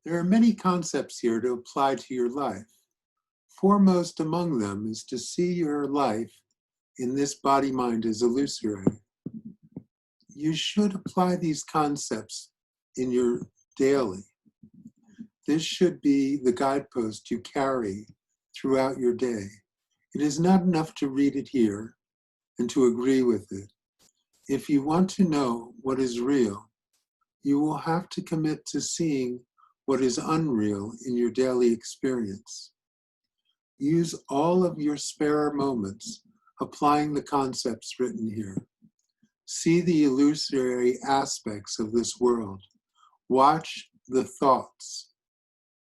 There are many concepts here to apply to your life. Foremost among them is to see your life in this body-mind as illusory. You should apply these concepts in your daily. This should be the guidepost you carry throughout your day. It is not enough to read it here and to agree with it. If you want to know what is real, you will have to commit to seeing what is unreal in your daily experience. Use all of your spare moments applying the concepts written here. See the illusory aspects of this world. Watch the thoughts.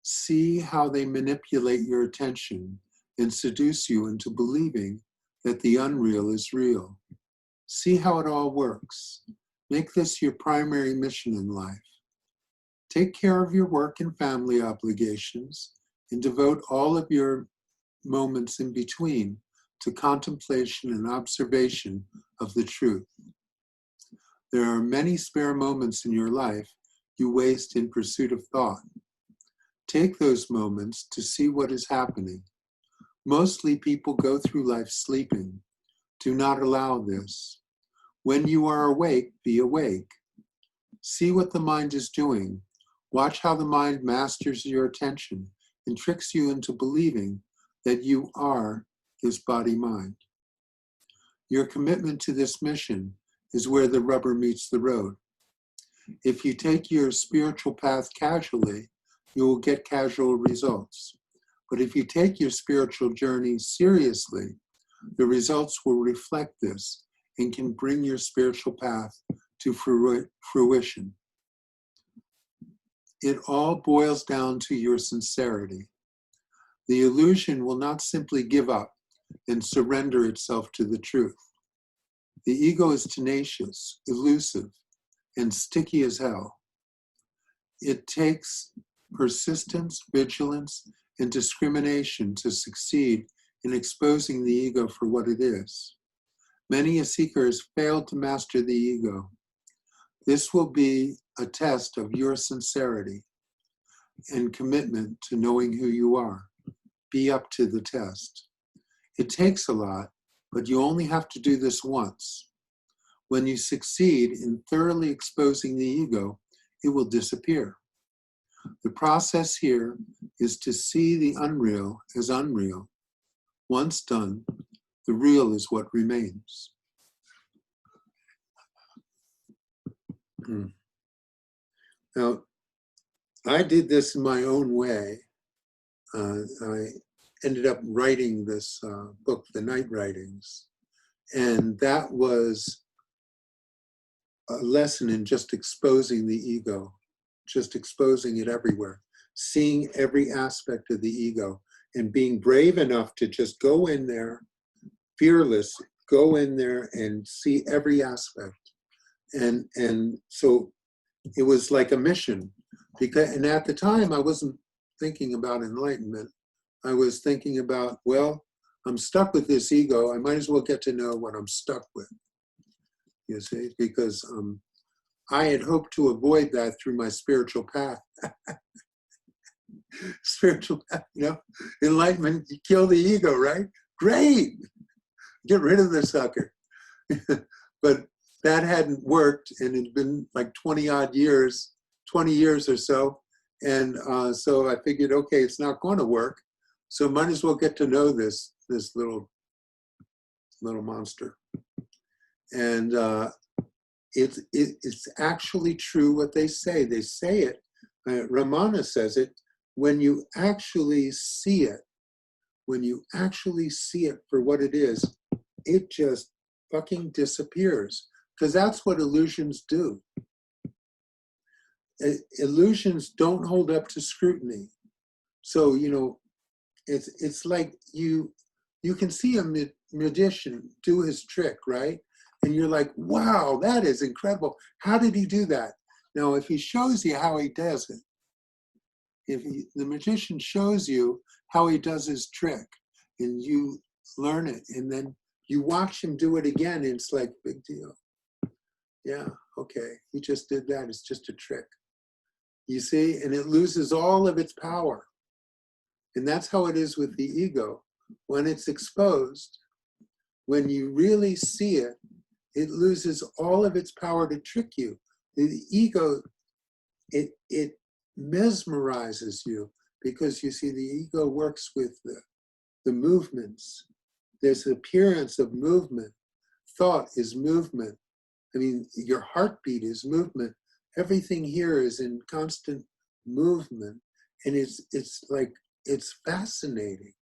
See how they manipulate your attention and seduce you into believing that the unreal is real. See how it all works. Make this your primary mission in life. Take care of your work and family obligations and devote all of your moments in between to contemplation and observation of the truth. There are many spare moments in your life you waste in pursuit of thought. Take those moments to see what is happening. Mostly people go through life sleeping. Do not allow this. When you are awake, be awake. See what the mind is doing. Watch how the mind masters your attention and tricks you into believing that you are this body-mind. Your commitment to this mission is where the rubber meets the road. If you take your spiritual path casually, you will get casual results. But if you take your spiritual journey seriously, the results will reflect this and can bring your spiritual path to fruition. It all boils down to your sincerity. The illusion will not simply give up and surrender itself to the truth. The ego is tenacious, elusive, and sticky as hell. It takes persistence, vigilance, and discrimination to succeed in exposing the ego for what it is. Many a seeker has failed to master the ego. This will be a test of your sincerity and commitment to knowing who you are. Be up to the test. It takes a lot, but you only have to do this once. When you succeed in thoroughly exposing the ego, it will disappear. The process here is to see the unreal as unreal. Once done, the real is what remains. Now, I did this in my own way. I ended up writing this book, The Night Writings, and that was a lesson in just exposing the ego, just exposing it everywhere, seeing every aspect of the ego, and being brave enough to just go in there, fearless, go in there and see every aspect. And so it was like a mission. And at the time, I wasn't thinking about enlightenment. I was thinking about, well, I'm stuck with this ego. I might as well get to know what I'm stuck with, you see, because I had hoped to avoid that through my spiritual path. Spiritual path, enlightenment, you kill the ego, right? Great, get rid of the sucker. But that hadn't worked, and it'd been like 20 years or so. And so I figured, okay, it's not going to work. So might as well get to know this little monster. And it's actually true what they say. They say it, Ramana says it, when you actually see it for what it is, it just fucking disappears. Because that's what illusions do. Illusions don't hold up to scrutiny. So, it's like you can see a magician do his trick, right? And you're like, wow, that is incredible. How did he do that? Now, if he shows you how he does it, the magician shows you how he does his trick, and you learn it, and then you watch him do it again, and it's like, big deal. Yeah, okay, he just did that. It's just a trick. You see, and it loses all of its power. And that's how it is with the ego. When it's exposed, when you really see it, it loses all of its power to trick you. The ego, it mesmerizes you because you see the ego works with the movements. There's the appearance of movement. Thought is movement. I mean, your heartbeat is movement. Everything here is in constant movement. And it's like, it's fascinating.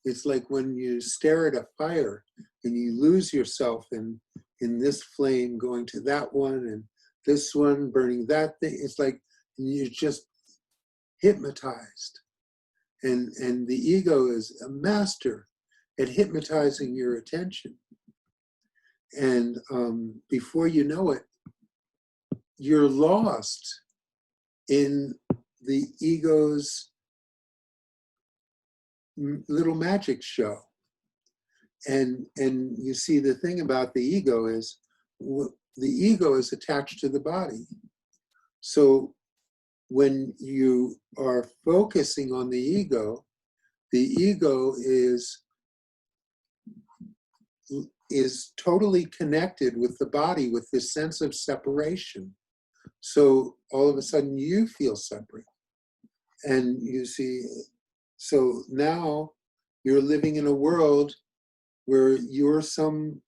It's like when you stare at a fire and you lose yourself in this flame going to that one and this one burning that thing. It's like you're just hypnotized. And the ego is a master at hypnotizing your attention. And before you know it, you're lost in the ego's little magic show. And you see, the thing about the ego is the ego is attached to the body. So when you are focusing on the ego is totally connected with the body with this sense of separation. So all of a sudden you feel separate. And you see, so now you're living in a world where you're some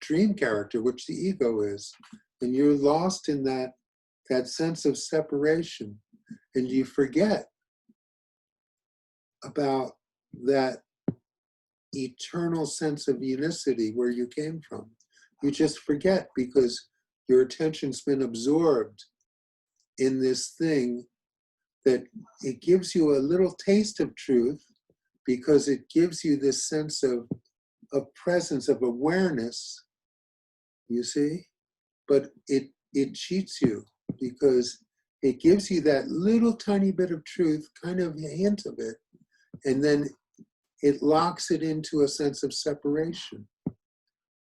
dream character, which the ego is, and you're lost in that sense of separation, and you forget about that eternal sense of unicity where you came from. You just forget because your attention's been absorbed in this thing that it gives you a little taste of truth because it gives you this sense of presence, of awareness, you see? But it cheats you because it gives you that little tiny bit of truth, kind of a hint of it, and then it locks it into a sense of separation,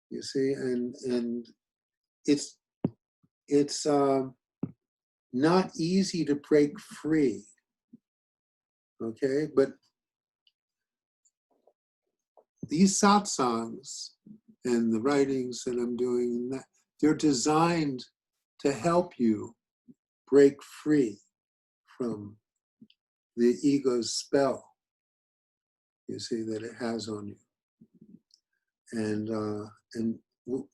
you see? And it's not easy to break free, okay? But these satsangs and the writings that I'm doing, they're designed to help you break free from the ego's spell, you see, that it has on you. And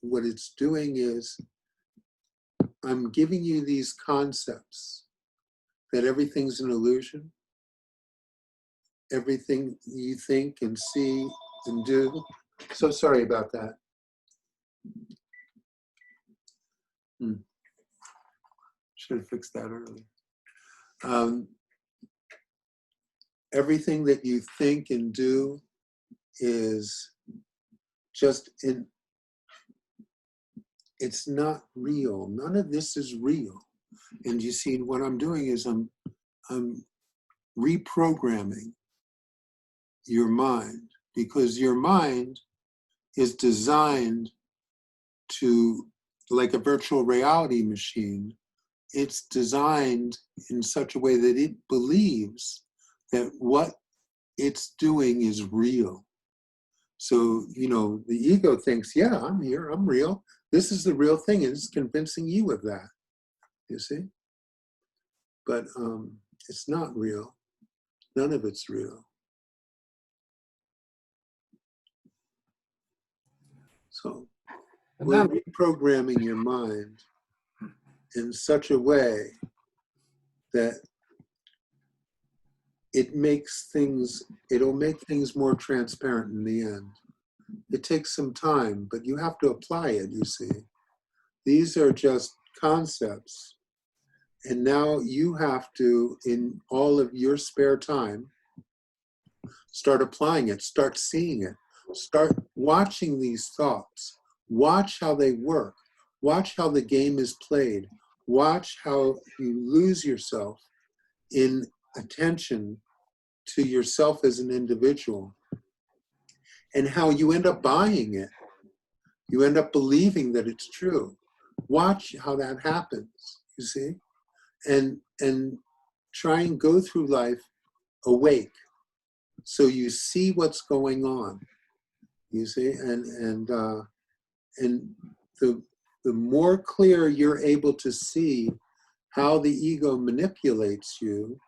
what it's doing is, I'm giving you these concepts that everything's an illusion. Everything you think and see and do. So sorry about that. Should have fixed that earlier. Everything that you think and do is just it's not real. None of this is real. And you see, what I'm doing is I'm reprogramming your mind, because your mind is designed to, like a virtual reality machine, it's designed in such a way that it believes that what it's doing is real. So, you know, the ego thinks, yeah, I'm here, I'm real. This is the real thing, and it's convincing you of that, you see? But it's not real. None of it's real. So we're reprogramming your mind in such a way that it'll make things more transparent in the end. It takes some time, but you have to apply it, you see. These are just concepts. And now you have to, in all of your spare time, start applying it, start seeing it, start watching these thoughts, watch how they work, watch how the game is played, watch how you lose yourself in attention to yourself as an individual, and how you end up buying it. You end up believing that it's true. Watch how that happens, you see? And and try and go through life awake, so you see what's going on. You see, and the more clear you're able to see how the ego manipulates you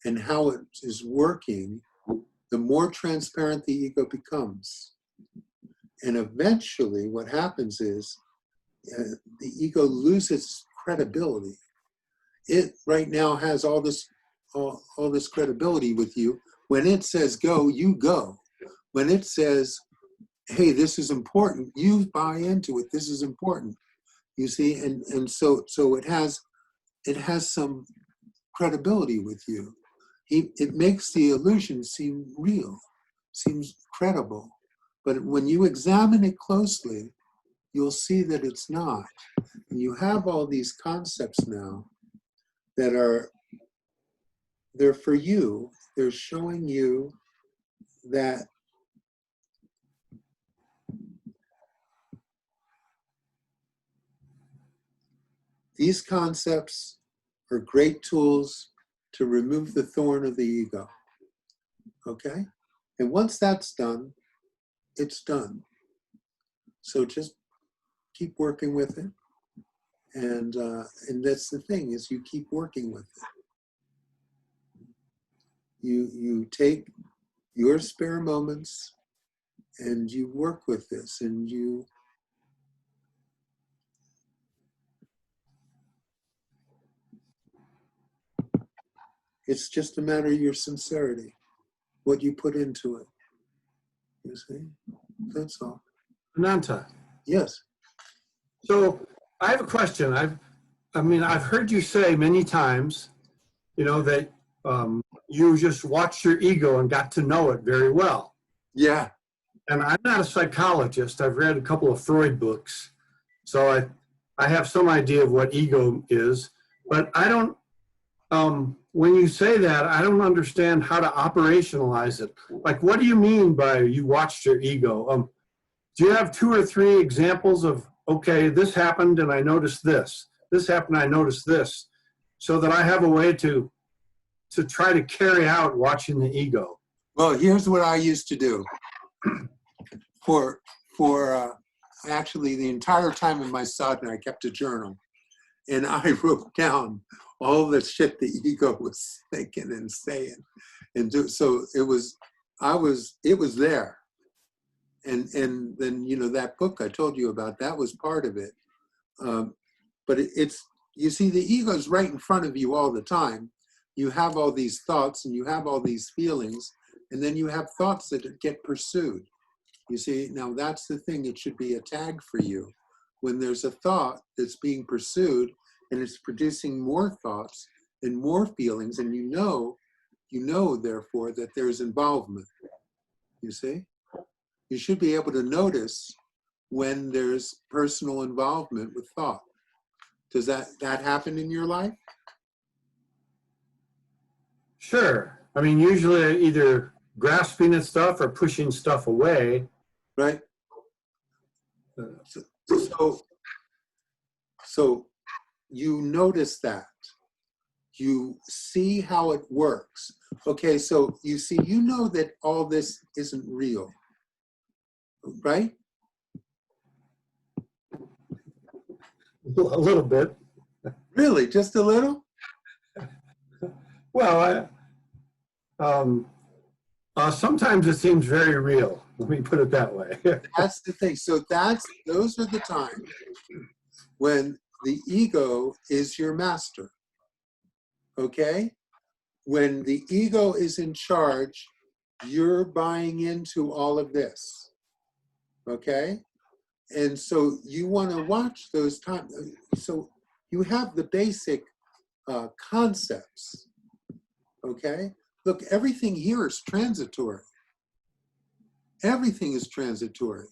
and how it is working, the more transparent the ego becomes. And eventually what happens is the ego loses credibility. It right now has all this credibility with you. When it says go, you go. When it says, hey, this is important, you buy into it. This is important. You see, and so it has some credibility with you. It makes the illusion seem real, seems credible. But when you examine it closely, you'll see that it's not. And you have all these concepts now that they're for you. They're showing you that these concepts are great tools to remove the thorn of the ego. Okay? And once that's done, it's done. So just keep working with it. And that's the thing, is you keep working with it. You take your spare moments and you work with this, and it's just a matter of your sincerity, what you put into it. You see? That's all. Ananta. Yes. So I have a question. I've heard you say many times, that you just watched your ego and got to know it very well. Yeah. And I'm not a psychologist. I've read a couple of Freud books, so I have some idea of what ego is. But I don't. When you say that, I don't understand how to operationalize it. Like, what do you mean by you watched your ego? Do you have 2 or 3 examples of, okay, this happened and I noticed this. This happened, I noticed this. So that I have a way to try to carry out watching the ego. Well, here's what I used to do. For actually the entire time of my sadhana, I kept a journal. And I wrote down all the shit the ego was thinking and saying. And so it was there. And then, that book I told you about, that was part of it. But it's, you see, the ego's right in front of you all the time. You have all these thoughts and you have all these feelings, and then you have thoughts that get pursued. You see, now that's the thing, it should be a tag for you. When there's a thought that's being pursued and it's producing more thoughts and more feelings, and you know, therefore, that there's involvement. You see? You should be able to notice when there's personal involvement with thought. Does that happen in your life? Sure. Usually either grasping at stuff or pushing stuff away. Right? So you notice that. You see how it works. Okay, so you see, that all this isn't real. Right? A little bit. Really? Just a little? Well, sometimes it seems very real. Let me put it that way. That's the thing. So those are the times when the ego is your master. Okay? When the ego is in charge, you're buying into all of this. Okay? And so you want to watch those times. So you have the basic concepts. Okay? Look, everything here is transitory. Everything is transitory.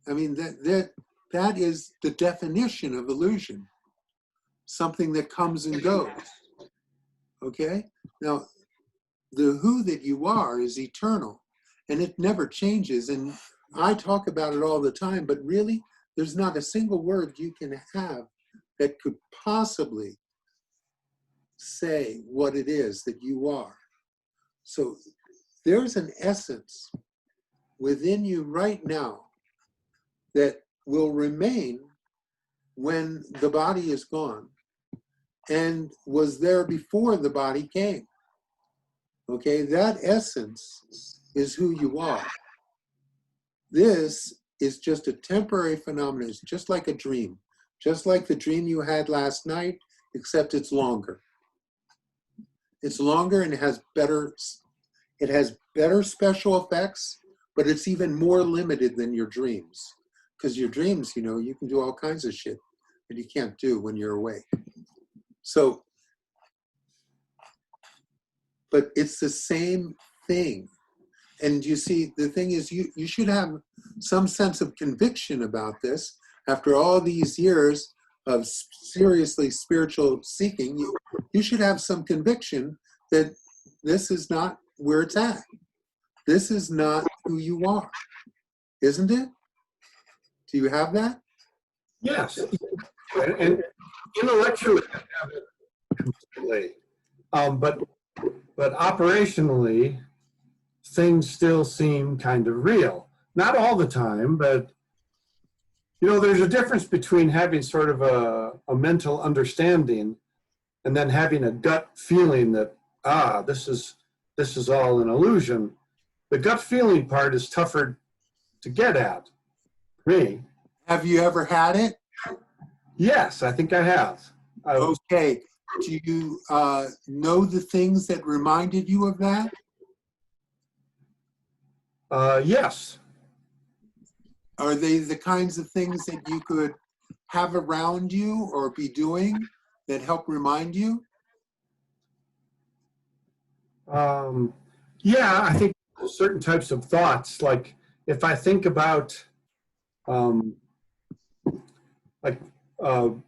That is the definition of illusion. Something that comes and goes. Okay? Now, the who that you are is eternal, and it never changes. And I talk about it all the time, but really, there's not a single word you can have that could possibly say what it is that you are. So there's an essence within you right now that will remain when the body is gone and was there before the body came. Okay, that essence is who you are. This is just a temporary phenomenon. It's just like a dream, just like the dream you had last night, except it's longer. It's longer and it has better special effects, but it's even more limited than your dreams. Because your dreams, you know, you can do all kinds of shit that you can't do when you're awake. So, but it's the same thing. And you see, the thing is, you should have some sense of conviction about this. After all these years of seriously spiritual seeking, you should have some conviction that this is not where it's at. This is not who you are, isn't it? Do you have that? Yes. And intellectually, I have it completely. But operationally, things still seem kind of real. Not all the time, but you know, there's a difference between having sort of a mental understanding and then having a gut feeling that, this is all an illusion. The gut feeling part is tougher to get at, for me. Have you ever had it? Yes, I think I have. Okay. Do you know the things that reminded you of that? Yes. Are they the kinds of things that you could have around you or be doing that help remind you? Yeah, I think certain types of thoughts, like if I think about,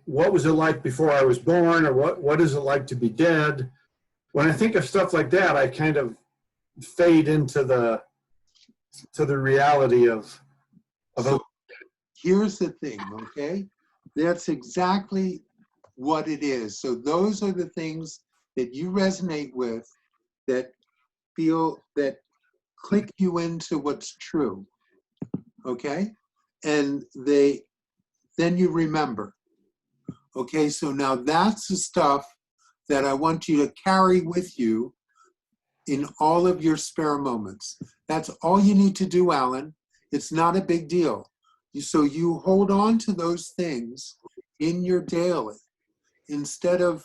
what was it like before I was born, or what is it like to be dead? When I think of stuff like that, I kind of fade into the reality of So here's the thing, okay? That's exactly what it is. So those are the things that you resonate with, that that click you into what's true, okay? And then you remember. Okay, so now that's the stuff that I want you to carry with you in all of your spare moments. That's all you need to do, Alan. It's not a big deal. So you hold on to those things in your daily instead of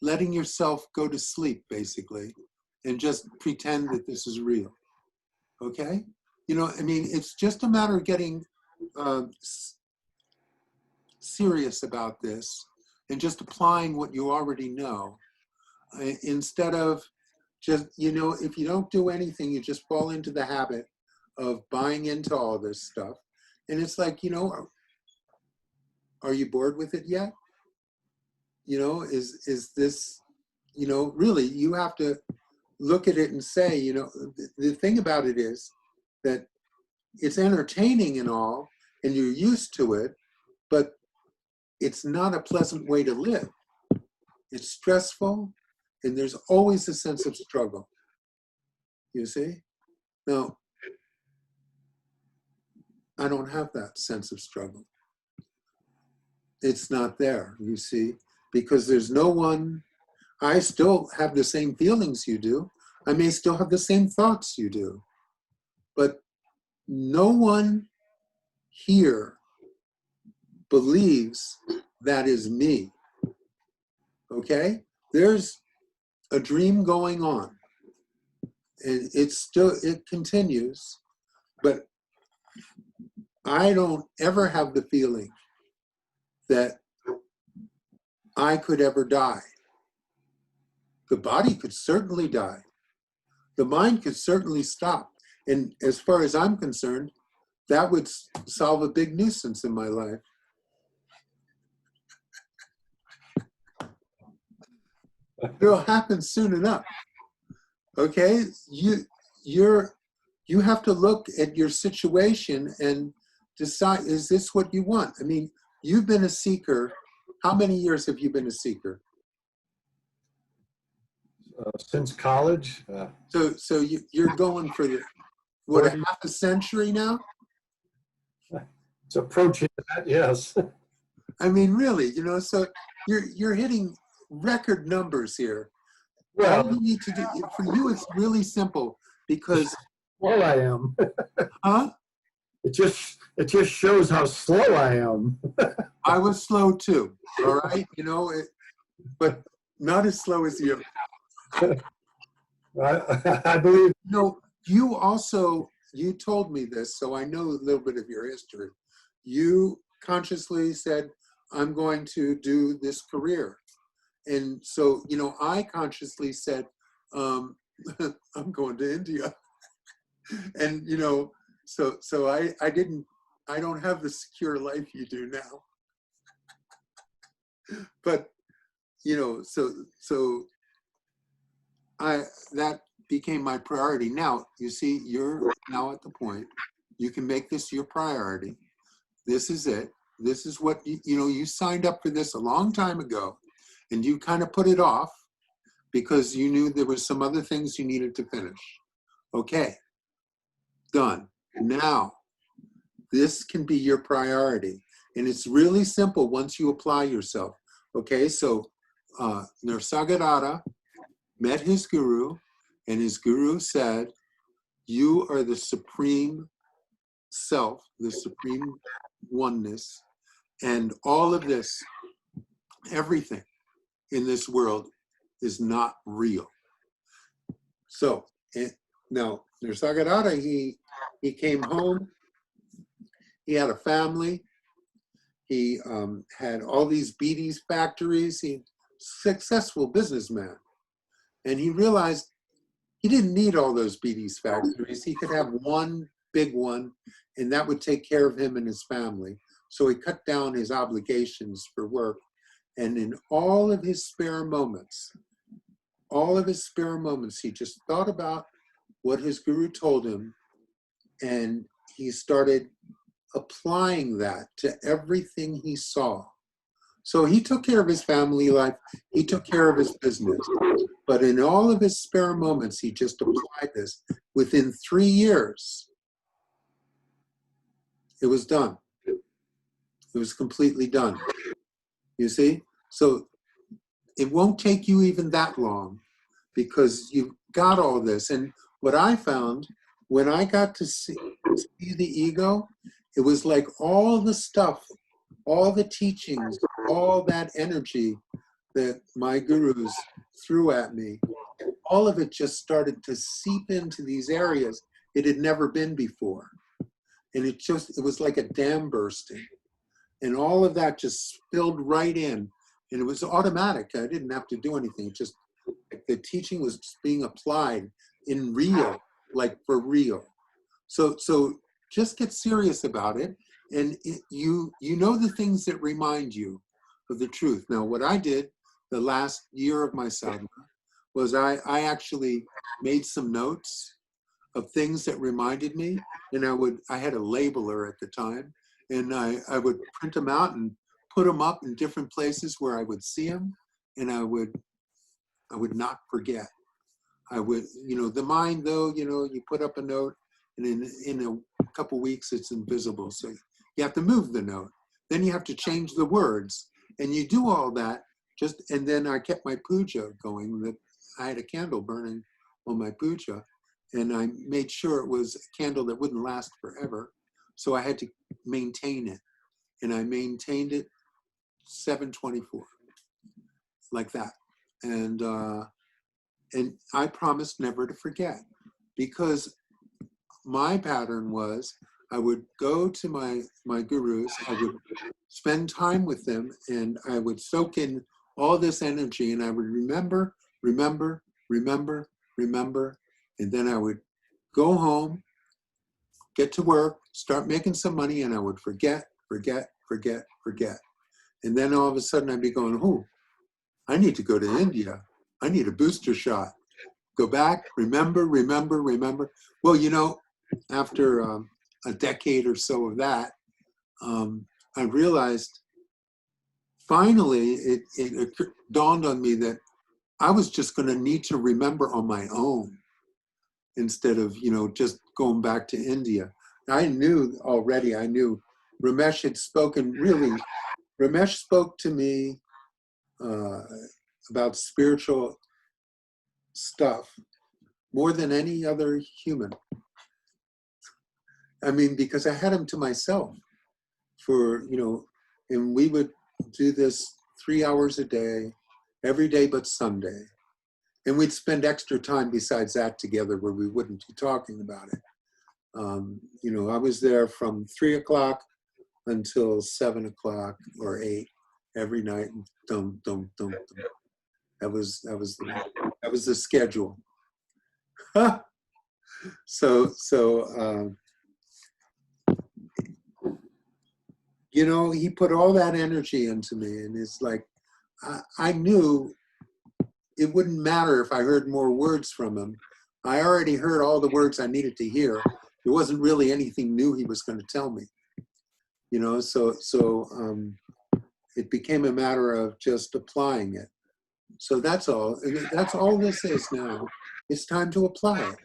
letting yourself go to sleep, basically, and just pretend that this is real. Okay? You know, I mean, it's just a matter of getting serious about this and just applying what you already know instead of just, you know, if you don't do anything, you just fall into the habit of buying into all this stuff. And it's like, you know, are you bored with it yet? You know, is this, you know, really, you have to look at it and say, you know, the thing about it is that it's entertaining and all, and you're used to it, but it's not a pleasant way to live. It's stressful, and there's always a sense of struggle. You see? Now, I don't have that sense of struggle. It's not there, you see, because there's no one. I still have the same feelings you do. I may still have the same thoughts you do. But no one here believes that is me. Okay? There's a dream going on. And it continues, but I don't ever have the feeling that I could ever die. The body could certainly die. The mind could certainly stop. And as far as I'm concerned, that would solve a big nuisance in my life. It'll happen soon enough. Okay? You have to look at your situation and decide, is this what you want? I mean, you've been a seeker. How many years have you been a seeker? since college. So you're going for the, what, 40. half a century now? It's approaching that, yes. I mean, really, so you're hitting record numbers here. All Well, you need to do, for you, it's really simple because, slow I am. huh? It just shows how slow I am. I was slow too, all right? But not as slow as you. I believe. You told me this, so I know a little bit of your history. You consciously said, I'm going to do this career. And so, I consciously said, I'm going to India. And, so I don't have the secure life you do now. But, so that became my priority. Now, you see, you're now at the point, you can make this your priority. This is it. This is what, you signed up for this a long time ago, and you kind of put it off because you knew there was some other things you needed to finish. Okay, done. Now, this can be your priority. And it's really simple once you apply yourself. Okay, so Nisargadatta met his guru, and his guru said, you are the supreme self, the supreme oneness, and all of this, everything in this world is not real. So now Nisargadatta, he came home, he had a family, he had all these beaties factories, he successful businessman. And he realized he didn't need all those beaties factories. He could have one big one, and that would take care of him and his family. So he cut down his obligations for work. And in all of his spare moments, he just thought about what his guru told him, and he started applying that to everything he saw. So he took care of his family life, he took care of his business, but in all of his spare moments, he just applied this. Within 3 years, it was done. It was completely done. You see? So it won't take you even that long because you've got all this. And what I found, when I got to see the ego, it was like all the stuff, all the teachings, all that energy that my gurus threw at me, all of it just started to seep into these areas it had never been before. And it was like a dam bursting. And all of that just spilled right in. And it was automatic. I didn't have to do anything. It just, the teaching was just being applied in real, like for real. So just get serious about it. And you know the things that remind you of the truth. Now, what I did the last year of my sadhana was I actually made some notes of things that reminded me. And I had a labeler at the time, and I would print them out and put them up in different places where I would see them, and I would not forget. I would, the mind though, you put up a note, and in a couple weeks it's invisible. So you have to move the note. Then you have to change the words, and you do all that. And then I kept my puja going. That I had a candle burning on my puja, and I made sure it was a candle that wouldn't last forever. So I had to maintain it, and I maintained it 7/24, like that. And I promised never to forget, because my pattern was I would go to my gurus, I would spend time with them, and I would soak in all this energy, and I would remember, and then I would go home, get to work, start making some money, and I would forget. And then all of a sudden I'd be going, oh, I need to go to India. I need a booster shot. Go back, remember. Well, after a decade or so of that, I realized finally it dawned on me that I was just going to need to remember on my own instead of, just going back to India. I knew Ramesh had spoken, Ramesh spoke to me about spiritual stuff more than any other human. I mean, because I had him to myself for, and we would do this 3 hours a day, every day but Sunday. And we'd spend extra time besides that together where we wouldn't be talking about it. I was there from 3 o'clock until 7 o'clock or 8 every night. That was the schedule. He put all that energy into me, and it's like, I knew it wouldn't matter if I heard more words from him. I already heard all the words I needed to hear. There wasn't really anything new he was going to tell me, so it became a matter of just applying it. So that's all. That's all this is now. It's time to apply it.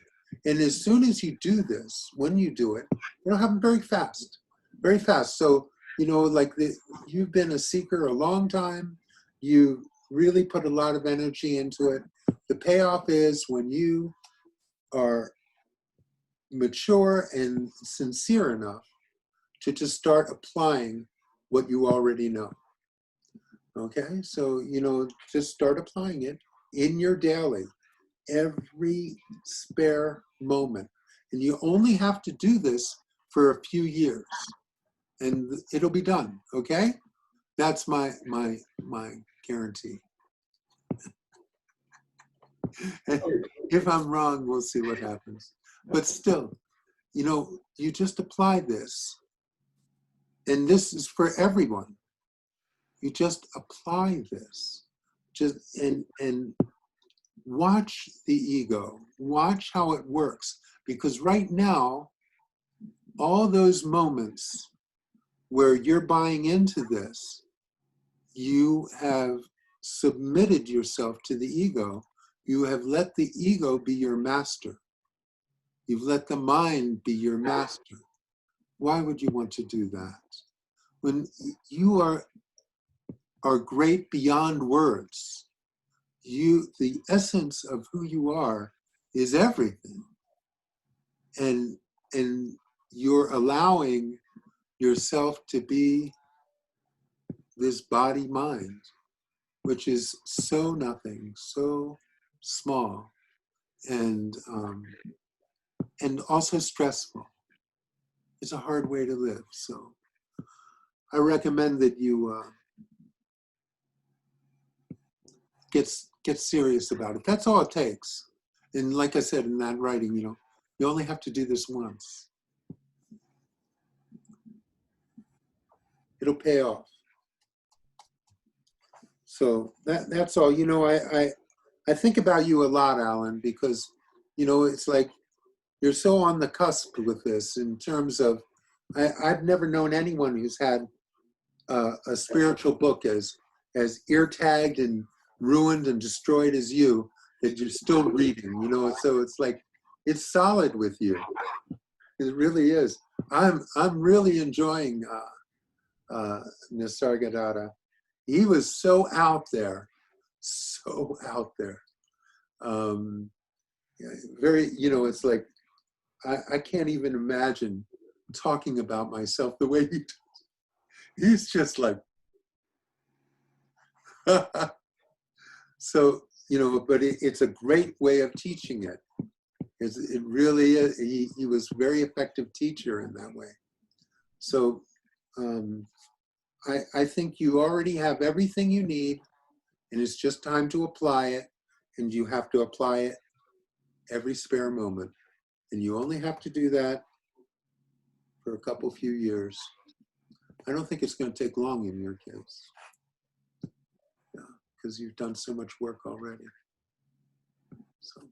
And as soon as you do this, when you do it, it'll happen very fast, very fast. So, you've been a seeker a long time. You really put a lot of energy into it. The payoff is when you are mature and sincere enough to just start applying what you already know. Okay, so, just start applying it in your daily, every spare moment. And you only have to do this for a few years and it'll be done, okay? That's my guarantee. If I'm wrong, we'll see what happens. But still, you just apply this. And this is for everyone. You just apply this. And watch the ego. Watch how it works. Because right now, all those moments where you're buying into this, you have submitted yourself to the ego. You have let the ego be your master. You've let the mind be your master. Why would you want to do that? When you are great beyond words, the essence of who you are is everything. And you're allowing yourself to be this body mind, which is so nothing, so small, and also stressful. It's a hard way to live. So I recommend that you get serious about it. That's all it takes. And like I said in that writing, you only have to do this once. It'll pay off. So that's all. I think about you a lot, Alan, because, it's like you're so on the cusp with this in terms of, I've never known anyone who's had a spiritual book as ear-tagged and ruined and destroyed as you, that you're still reading, so it's like, it's solid with you. It really is. I'm really enjoying Nisargadatta. He was so out there. Very, it's like, I can't even imagine talking about myself the way he does. He's just like, so, but it's a great way of teaching it. It really is. He was a very effective teacher in that way. So I think you already have everything you need, and it's just time to apply it, and you have to apply it every spare moment. And you only have to do that for a few years. I don't think it's going to take long in your case. Yeah, because you've done so much work already. So.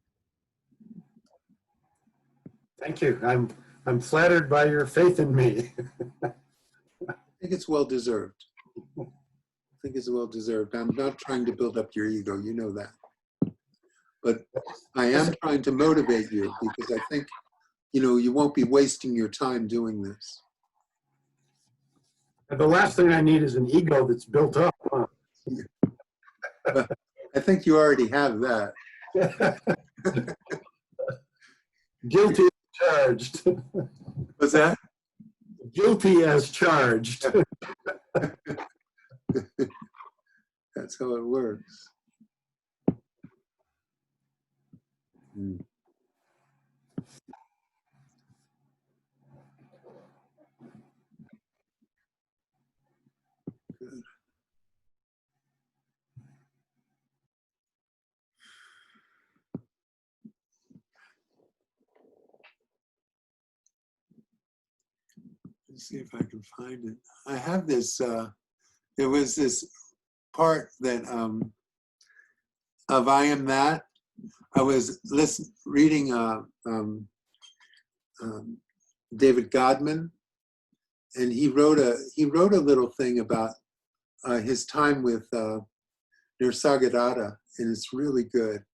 Thank you. I'm flattered by your faith in me. I think it's well deserved. I'm not trying to build up your ego. You know that. But I am trying to motivate you because I think, you won't be wasting your time doing this. The last thing I need is an ego that's built up. Huh? But I think you already have that. Guilty as charged. What's that? Guilty as charged. That's how it works. Mm. Good. Let's see if I can find it. I have this, there was this part that of I Am That. I was reading David Godman, and he wrote a little thing about his time with Nisargadatta, and it's really good.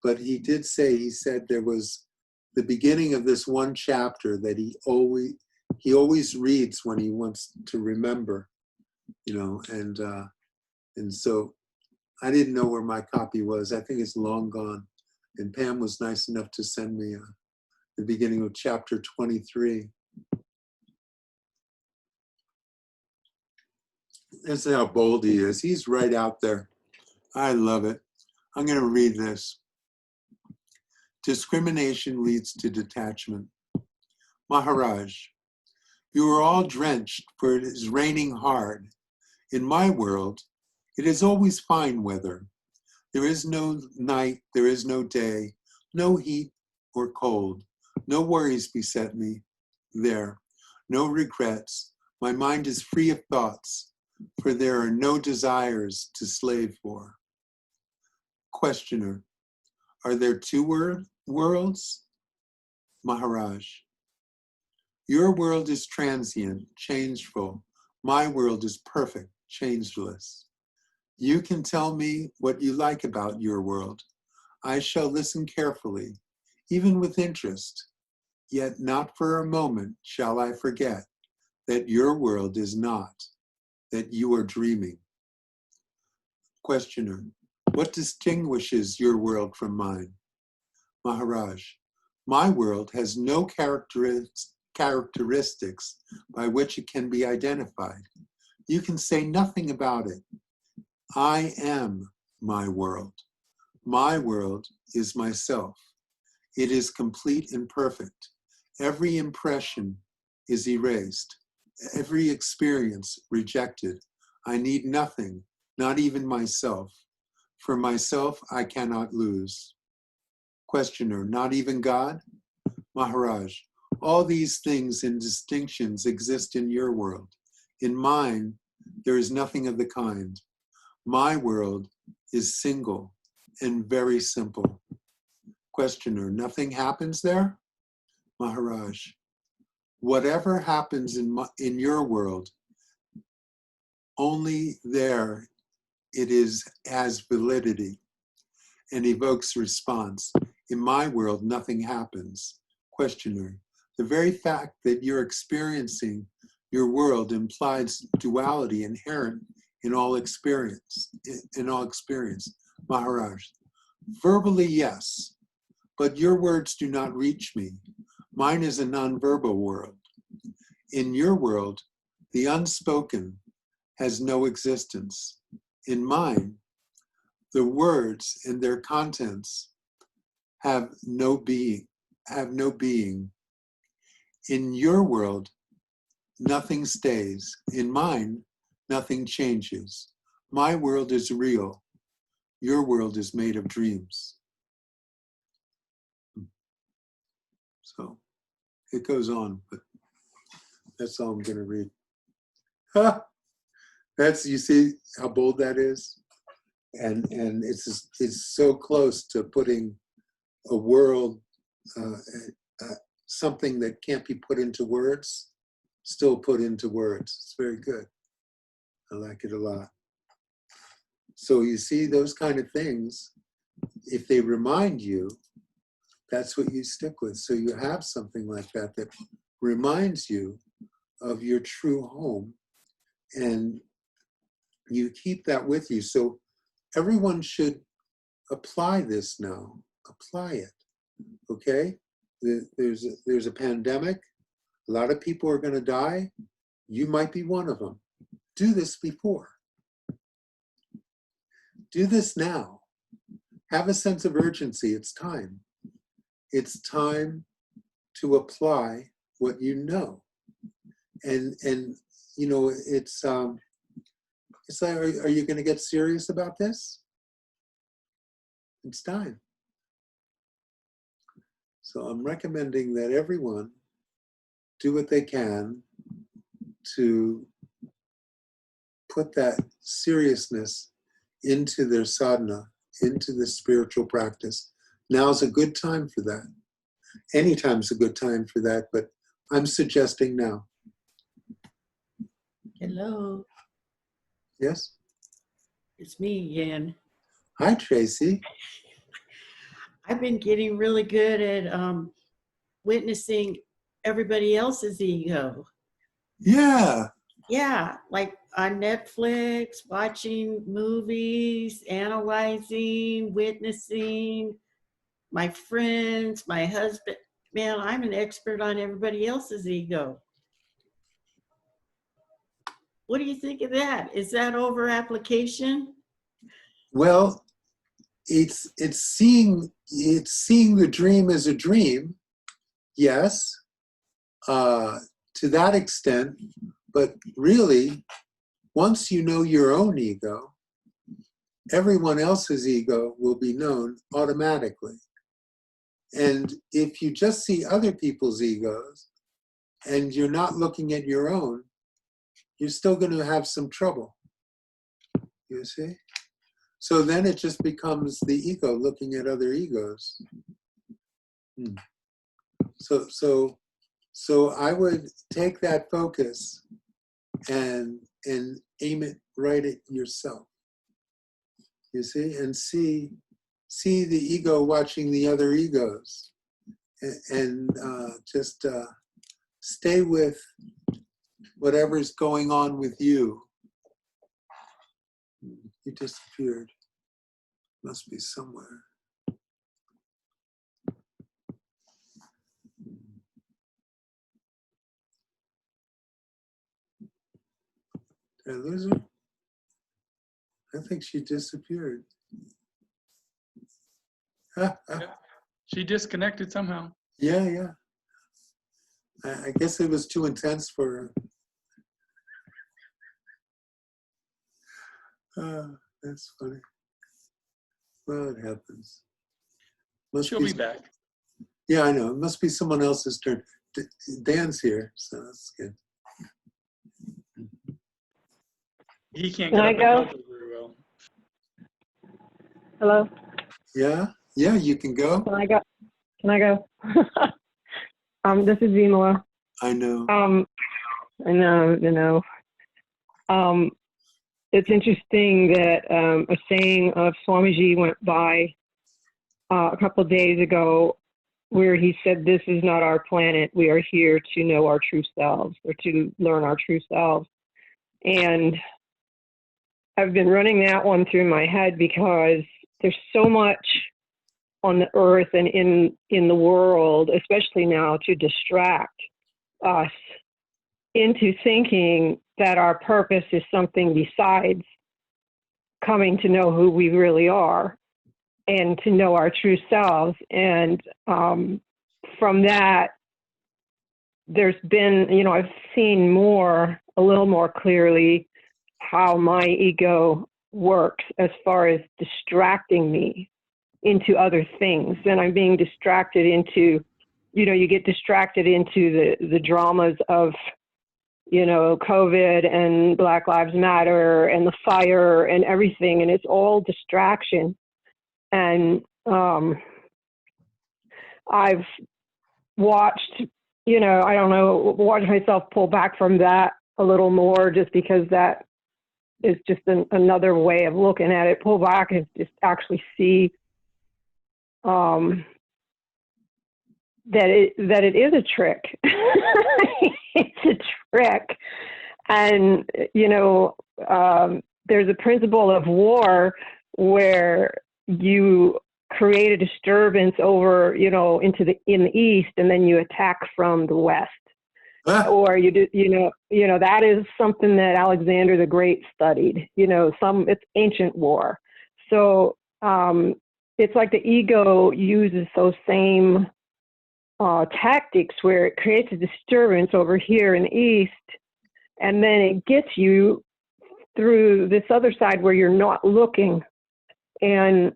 But he did say, he said there was the beginning of this one chapter that he always reads when he wants to remember, and so I didn't know where my copy was. I think it's long gone. And Pam was nice enough to send me the beginning of chapter 23. This is how bold he is. He's right out there. I love it. I'm going to read this. Discrimination leads to detachment. Maharaj, you are all drenched, for it is raining hard. In my world, it is always fine weather. There is no night, there is no day, no heat or cold. No worries beset me there, no regrets. My mind is free of thoughts, for there are no desires to slave for. Questioner, are there two worlds? Maharaj, your world is transient, changeful. My world is perfect, changeless. You can tell me what you like about your world. I shall listen carefully, even with interest. Yet not for a moment shall I forget that your world is not, that you are dreaming. Questioner, what distinguishes your world from mine? Maharaj, my world has no characteristics by which it can be identified. You can say nothing about it. I am my world. My world is myself. It is complete and perfect. Every impression is erased. Every experience rejected. I need nothing, not even myself. For myself, I cannot lose. Questioner, not even God? Maharaj, all these things and distinctions exist in your world. In mine, there is nothing of the kind. My world is single and very simple. Questioner, nothing happens there? Maharaj, whatever happens in your world, only there it has validity and evokes response. In my world, nothing happens. Questioner, the very fact that you're experiencing your world implies duality inherent in all experience. Maharaj, verbally, yes, but your words do not reach me. Mine is a nonverbal world. In your world, the unspoken has no existence. In mine, the words and their contents have no being. In your world, nothing stays. In mine, nothing changes. My world is real. Your world is made of dreams. So it goes on, but that's all I'm going to read. You see how bold that is? And it's so close to putting a world, something that can't be put into words, still put into words. It's very good. I like it a lot. So you see those kind of things, if they remind you, that's what you stick with. So you have something like that that reminds you of your true home, and you keep that with you. So everyone should apply this now. Apply it, okay? There's a pandemic. A lot of people are going to die. You might be one of them. Do this before. Do this now. Have a sense of urgency. It's time. It's time to apply what you know. And you know, it's like, are you going to get serious about this? It's time. So I'm recommending that everyone do what they can to put that seriousness into their sadhana, into the spiritual practice. Now's a good time for that. Anytime's a good time for that, but I'm suggesting now. Hello, Yes? it's me again. Hi, Tracy. I've been getting really good at witnessing everybody else's ego. Yeah. Yeah, like on Netflix, watching movies, analyzing, witnessing, my friends, my husband. Man, I'm an expert on everybody else's ego. What do you think of that? Is that over application? Well, it's seeing the dream as a dream, yes, to that extent. But really, once you know your own ego, everyone else's ego will be known automatically. And if you just see other people's egos and you're not looking at your own, you're still going to have some trouble. You see? So then it just becomes the ego looking at other egos. So I would take that focus and aim it right at yourself. You see? And see the ego watching the other egos. And just stay with whatever's going on with you. He disappeared. Must be somewhere. Did I lose her? I think she disappeared. Yeah. She disconnected somehow. Yeah. I guess it was too intense for her. That's funny. Well, it happens. She'll be back. Yeah, I know. It must be someone else's turn. Dan's here, so that's good. He can't Can get I up and go? go very well. Hello? Yeah, you can go. Can I go? Can I go? This is Vimala. I know. I know. It's interesting that a saying of Swamiji went by a couple of days ago where he said, "This is not our planet. We are here to know our true selves, or to learn our true selves." And I've been running that one through my head because there's so much on the earth and in the world, especially now, to distract us into thinking that our purpose is something besides coming to know who we really are and to know our true selves. And from that, there's been, I've seen a little more clearly how my ego works as far as distracting me into other things. And I'm being distracted into, you get distracted into the dramas of, COVID and Black Lives Matter and the fire and everything. And it's all distraction. And I've watched, watched myself pull back from that a little more, just because that is just another way of looking at it. Pull back and just actually see that it is a trick. It's a trick. And, there's a principle of war where you create a disturbance over, in the east, and then you attack from the west. Or you do, that is something that Alexander the Great studied. It's ancient war. So it's like the ego uses those same tactics where it creates a disturbance over here in the east, and then it gets you through this other side where you're not looking. And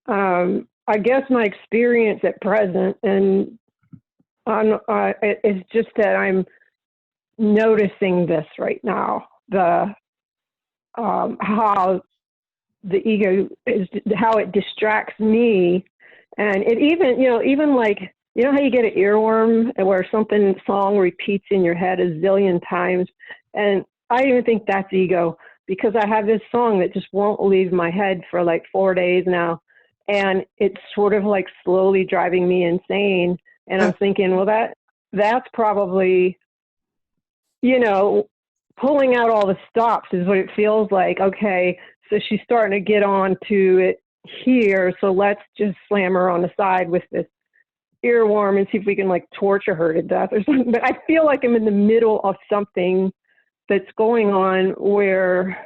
I guess my experience at present, and it's just that I'm noticing this right now, how the ego is, how it distracts me. And it even like, how you get an earworm where song repeats in your head a zillion times. And I even think that's ego, because I have this song that just won't leave my head for like 4 days now. And it's sort of like slowly driving me insane. And I'm thinking, well, that's probably, pulling out all the stops is what it feels like. Okay, so she's starting to get on to it here, so let's just slam her on the side with this earworm and see if we can like torture her to death or something. But I feel like I'm in the middle of something that's going on where,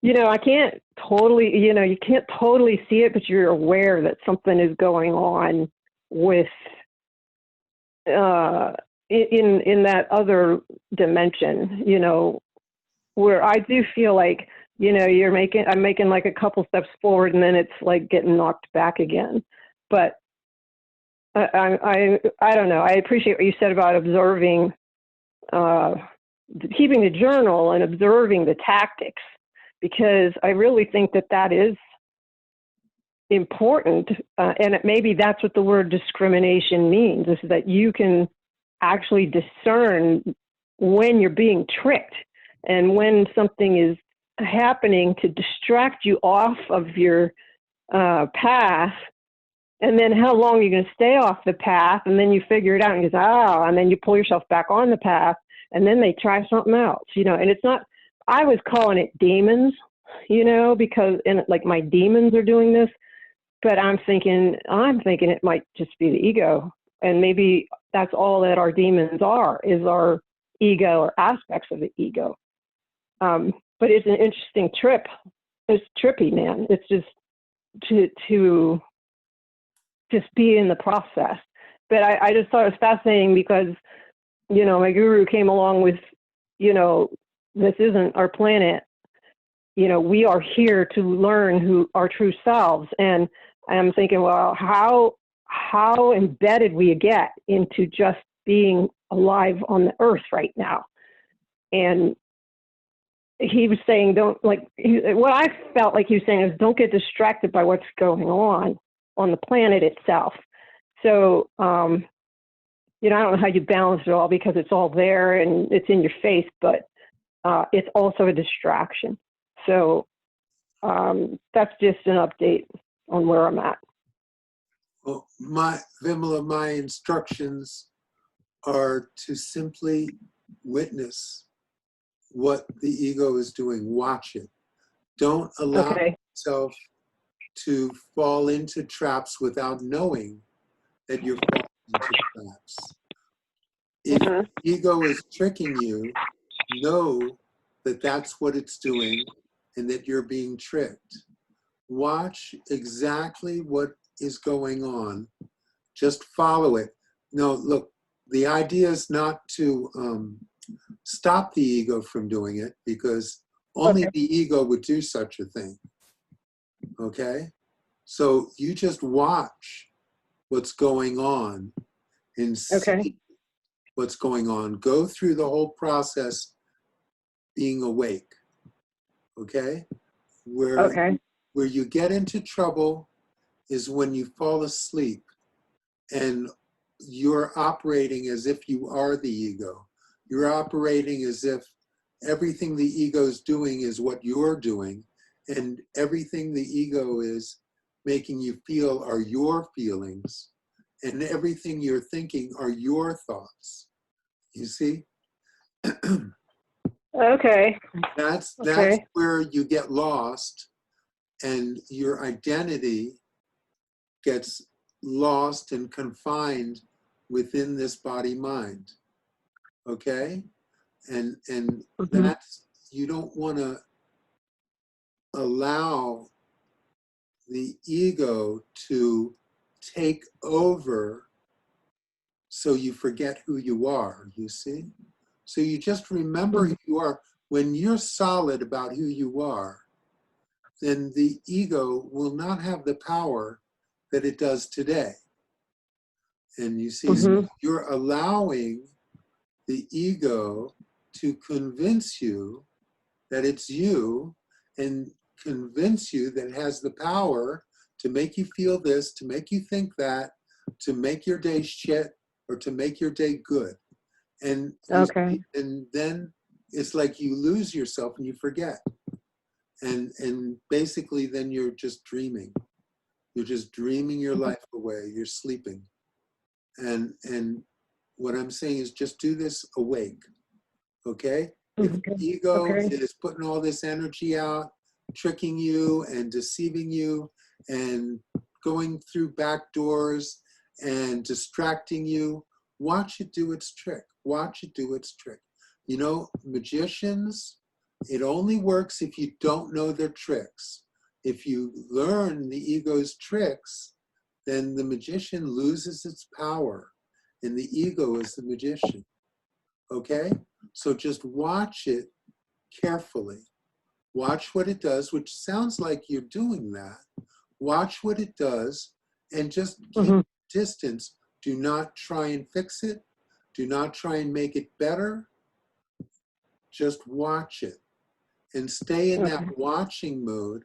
I can't totally, you can't totally see it, but you're aware that something is going on with, in that other dimension, where I do feel like, I'm making like a couple steps forward and then it's like getting knocked back again. But I don't know. I appreciate what you said about observing, keeping the journal and observing the tactics, because I really think that is important. And maybe that's what the word discrimination means, is that you can actually discern when you're being tricked and when something is happening to distract you off of your path, and then how long you're going to stay off the path, and then you figure it out and and then you pull yourself back on the path, and then they try something else, and it's not, I was calling it demons, because like my demons are doing this, but I'm thinking it might just be the ego, and maybe that's all that our demons are, is our ego or aspects of the ego. But it's an interesting trip. It's trippy, man. It's just to just be in the process. But I just thought it was fascinating because, my guru came along with, this isn't our planet. We are here to learn who our true selves. And I'm thinking, well, how embedded we get into just being alive on the earth right now. And he was saying, what I felt like he was saying is, don't get distracted by what's going on the planet itself. So, I don't know how you balance it all, because it's all there and it's in your face, but it's also a distraction. So that's just an update on where I'm at. Well, Vimala, my instructions are to simply witness what the ego is doing. Watch it. Don't allow yourself to fall into traps without knowing that you're falling into traps. If the ego is tricking you, know that that's what it's doing and that you're being tricked. Watch exactly what is going on. Just follow it. No, look, the idea is not to stop the ego from doing it, because only the ego would do such a thing. Okay? So you just watch what's going on and see what's going on. Go through the whole process being awake. Okay? Where you get into trouble is when you fall asleep and you're operating as if you are the ego. You're operating as if everything the ego is doing is what you're doing, and everything the ego is making you feel are your feelings, and everything you're thinking are your thoughts. You see? Okay. That's Okay. where you get lost, and your identity gets lost and confined within this body mind. Okay? And that's, you don't want to allow the ego to take over so you forget who you are, you see? So you just remember who you are. When you're solid about who you are, then the ego will not have the power that it does today. And you see, so you're allowing the ego to convince you that it's you, and convince you that it has the power to make you feel this, to make you think that, to make your day shit, or to make your day good. And and then it's like you lose yourself and you forget. And basically then you're just dreaming. You're just dreaming your life away. You're sleeping. And what I'm saying is just do this awake. Okay? If the ego is putting all this energy out, tricking you and deceiving you and going through back doors and distracting you, watch it do its trick. Watch it do its trick. You know, magicians, it only works if you don't know their tricks. If you learn the ego's tricks, then the magician loses its power, and the ego is the magician. Okay? So just watch it carefully. Watch what it does, which sounds like you're doing that. Watch what it does and just keep distance. Do not try and fix it. Do not try and make it better. Just watch it and stay in that watching mode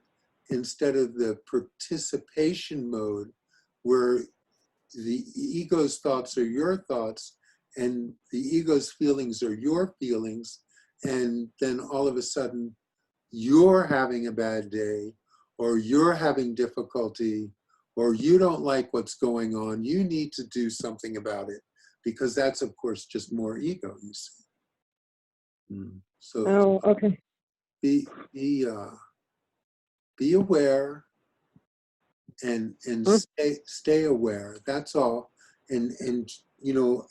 instead of the participation mode where the ego's thoughts are your thoughts and the ego's feelings are your feelings, and then all of a sudden you're having a bad day, or you're having difficulty, or you don't like what's going on. You need to do something about it, because that's, of course, just more ego, you see. So be aware and stay aware. That's all. And you know,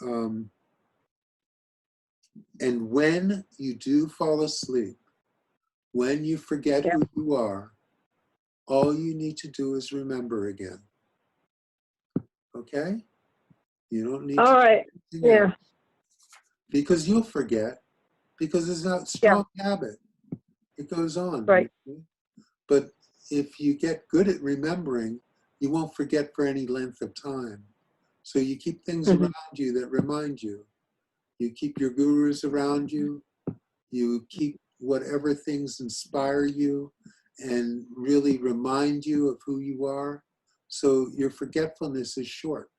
and when you do fall asleep, when you forget who you are, all you need to do is remember again. Okay? You don't need to do anything else. Because you'll forget, because it's not a strong habit. It goes on. Right. But if you get good at remembering, you won't forget for any length of time. So you keep things around you that remind you. You keep your gurus around you. You keep whatever things inspire you and really remind you of who you are. So your forgetfulness is short.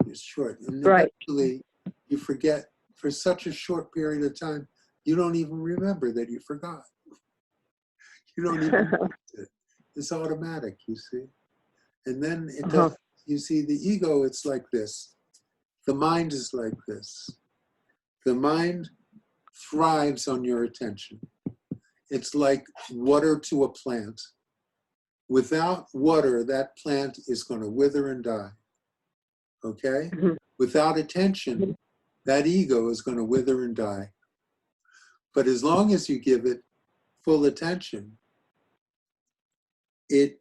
It's short. And eventually you forget for such a short period of time, you don't even remember that you forgot. You don't even notice it. It's automatic, you see. And then it does, you see, the ego, it's like this. The mind is like this. The mind thrives on your attention. It's like water to a plant. Without water, that plant is going to wither and die. Okay? Without attention, that ego is going to wither and die. But as long as you give it full attention, it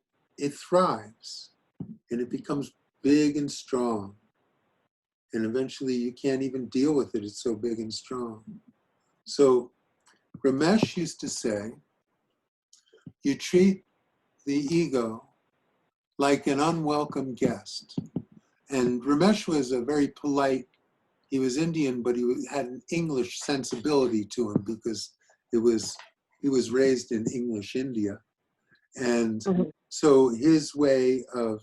thrives and it becomes big and strong. And eventually you can't even deal with it. It's so big and strong. So Ramesh used to say, you treat the ego like an unwelcome guest. And Ramesh was a very polite, he was Indian, but he had an English sensibility to him because he was raised in English India. And so his way of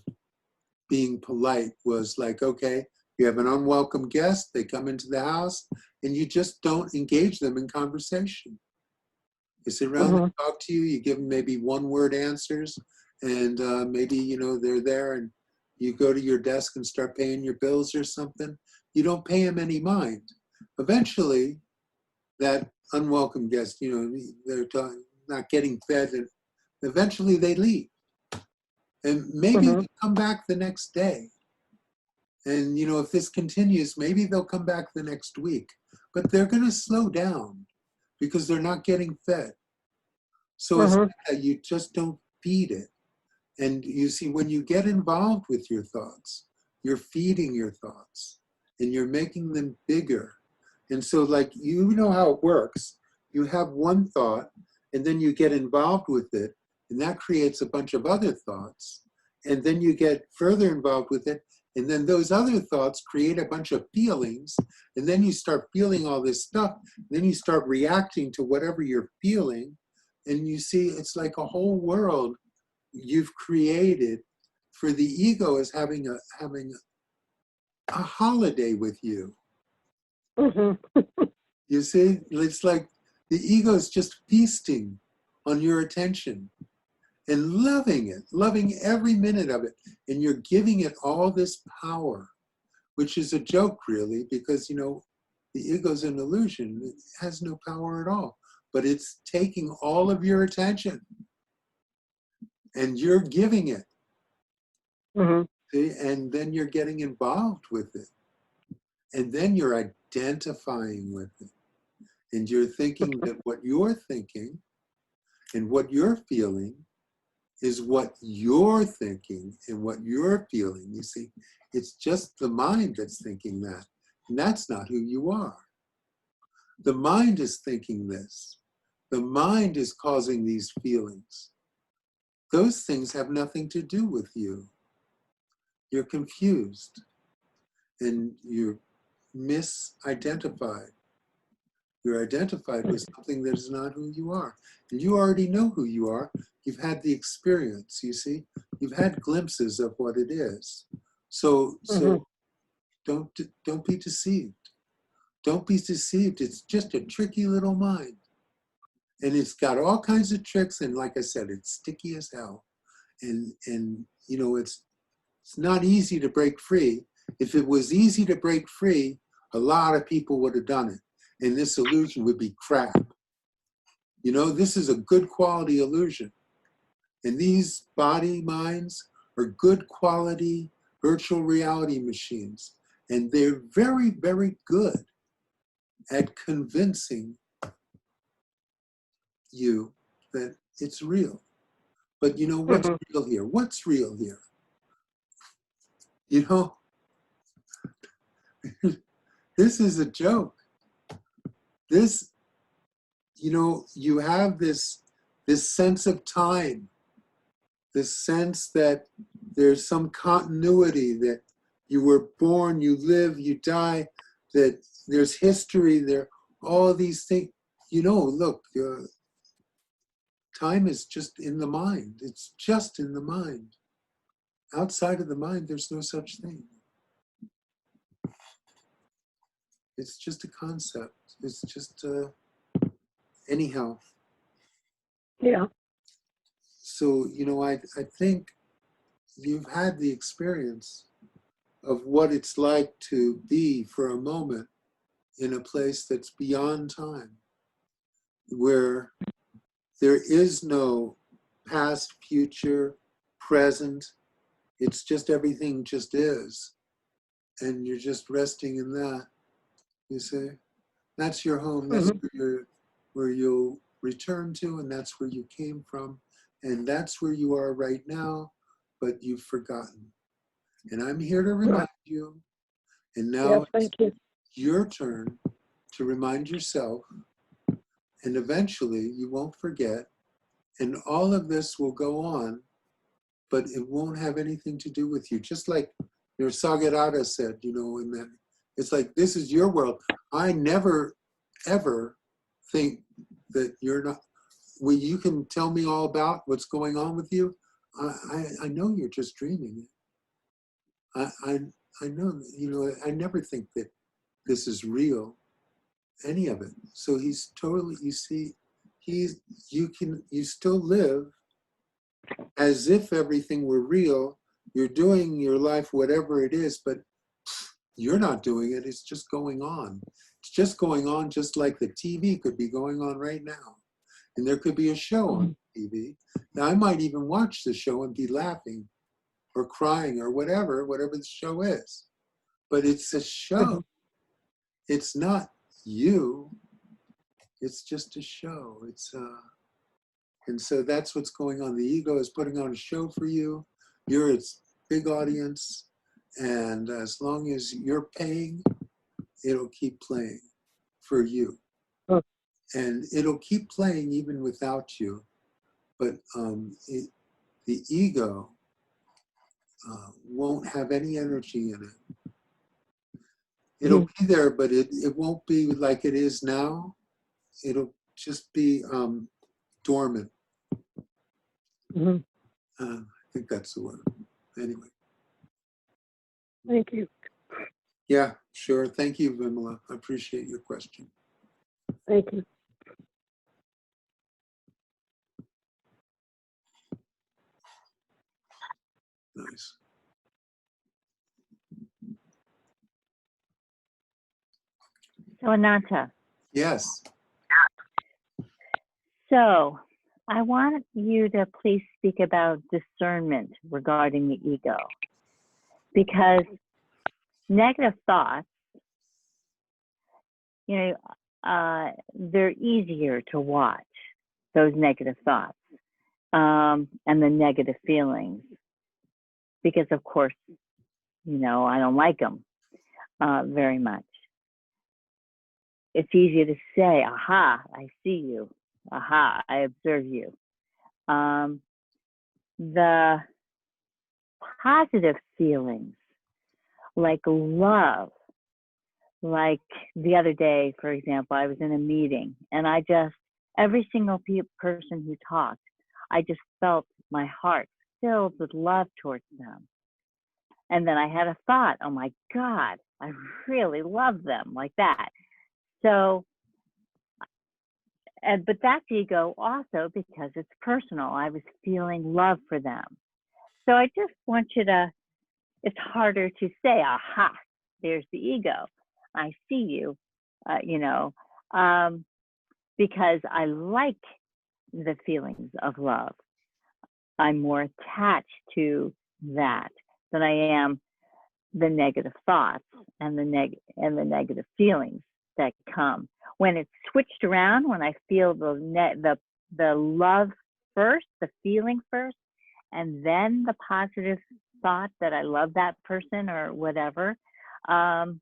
being polite was like, okay, you have an unwelcome guest, they come into the house, and you just don't engage them in conversation. You sit around and talk to you, you give them maybe one-word answers, and maybe, you know, they're there and you go to your desk and start paying your bills or something. You don't pay them any mind. Eventually, that unwelcome guest, you know, they're not getting fed, and eventually they leave. And maybe Mhm. they come back the next day. And, you know, if this continues, maybe they'll come back the next week. But they're going to slow down because they're not getting fed. So it's Mhm. like that you just don't feed it. And you see, when you get involved with your thoughts, you're feeding your thoughts and you're making them bigger. And so, like, you know how it works. You have one thought and then you get involved with it, and that creates a bunch of other thoughts. And then you get further involved with it, and then those other thoughts create a bunch of feelings. And then you start feeling all this stuff. Then you start reacting to whatever you're feeling. And you see, it's like a whole world you've created for the ego is having a holiday with you. Mhm. You see, it's like the ego is just feasting on your attention and loving it, loving every minute of it. And you're giving it all this power, which is a joke, really, because, you know, the ego's an illusion. It has no power at all, but it's taking all of your attention and you're giving it. Mhm. See? And then you're getting involved with it. And then you're identifying with it. And you're thinking that what you're thinking and what you're feeling is what you're thinking and what you're feeling. You see, it's just the mind that's thinking that. And that's not who you are. The mind is thinking this. The mind is causing these feelings. Those things have nothing to do with you. You're confused and you're misidentified. You're identified with something that is not who you are. And you already know who you are. You've had the experience, you see. You've had glimpses of what it is. So Mhm. don't be deceived. Don't be deceived. It's just a tricky little mind. And it's got all kinds of tricks, and like I said, it's sticky as hell. And you know, it's not easy to break free. If it was easy to break free, a lot of people would have done it. And this illusion would be crap. You know, this is a good quality illusion. And these body minds are good quality virtual reality machines. And they're very, very good at convincing you that it's real. But you know, what's Mhm. real here? What's real here? You know, this is a joke. This, you know, you have this sense of time, this sense that there's some continuity, that you were born, you live, you die, that there's history, there, all these things. You know, look, time is just in the mind. It's just in the mind. Outside of the mind, there's no such thing. It's just a concept. It's just, anyhow. Yeah. So, you know, I think you've had the experience of what it's like to be for a moment in a place that's beyond time, where there is no past, future, present. It's just everything just is. And you're just resting in that, you see? That's your home. That's Mhm. where you'll return to, and that's where you came from. And that's where you are right now, but you've forgotten. And I'm here to Right. remind you. And Yes, now it's thank you. your turn to remind yourself, and eventually you won't forget. And all of this will go on, but it won't have anything to do with you. Just like Nisargadatta said, you know, in that, it's like, this is your world. I never, ever think that you're not, well, you can tell me all about what's going on with you. I know you're just dreaming. I know, you know, I never think that this is real, any of it. So he's totally, you see, you still live as if everything were real. You're doing your life, whatever it is, but you're not doing it. It's just going on. It's just going on, just like the TV could be going on right now. And there could be a show on TV. Now, I might even watch the show and be laughing or crying or whatever the show is. But it's a show. It's not you. It's just a show. And so that's what's going on. The ego is putting on a show for you. You're its big audience. And as long as you're paying, it'll keep playing for you. And it'll keep playing even without you. But the ego won't have any energy in it. It'll be there, but it won't be like it is now. It'll just be dormant. I think that's the word. Anyway. Thank you. Yeah, sure. Thank you, Vimala. I appreciate your question. Thank you. Nice. So Ananta, Yes. so I want you to please speak about discernment regarding the ego, because negative thoughts, they're easier to watch, those negative thoughts and the negative feelings, because of course, I don't like them very much. It's easy to say, aha, I see you. Aha, I observe you. The positive feelings, like love, like the other day, for example, I was in a meeting and every single person who talked, I just felt my heart filled with love towards them. And then I had a thought, oh my God, I really love them, like that. So, but that's ego also, because it's personal. I was feeling love for them. So I just want you to, it's harder to say, aha, there's the ego. I see you, because I like the feelings of love. I'm more attached to that than I am the negative thoughts and the negative feelings that come. When it's switched around, when I feel the love first, the feeling first, and then the positive thought that I love that person or whatever, that's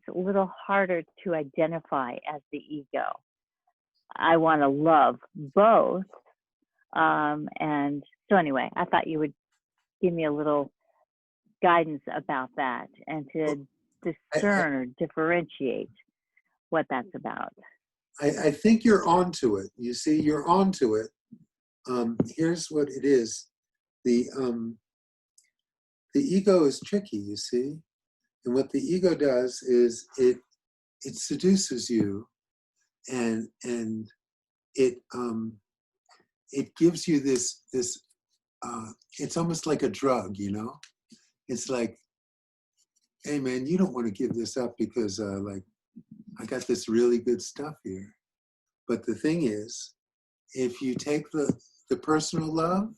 a little harder to identify as the ego. I want to love both. And so anyway, I thought you would give me a little guidance about that and to discern or differentiate what that's about. I think you're onto it. You see, you're onto it. Here's what it is. The ego is tricky, you see. And what the ego does is it seduces you, and it gives you this it's almost like a drug, It's like, hey man, you don't want to give this up because I got this really good stuff here. But the thing is, if you take the personal love,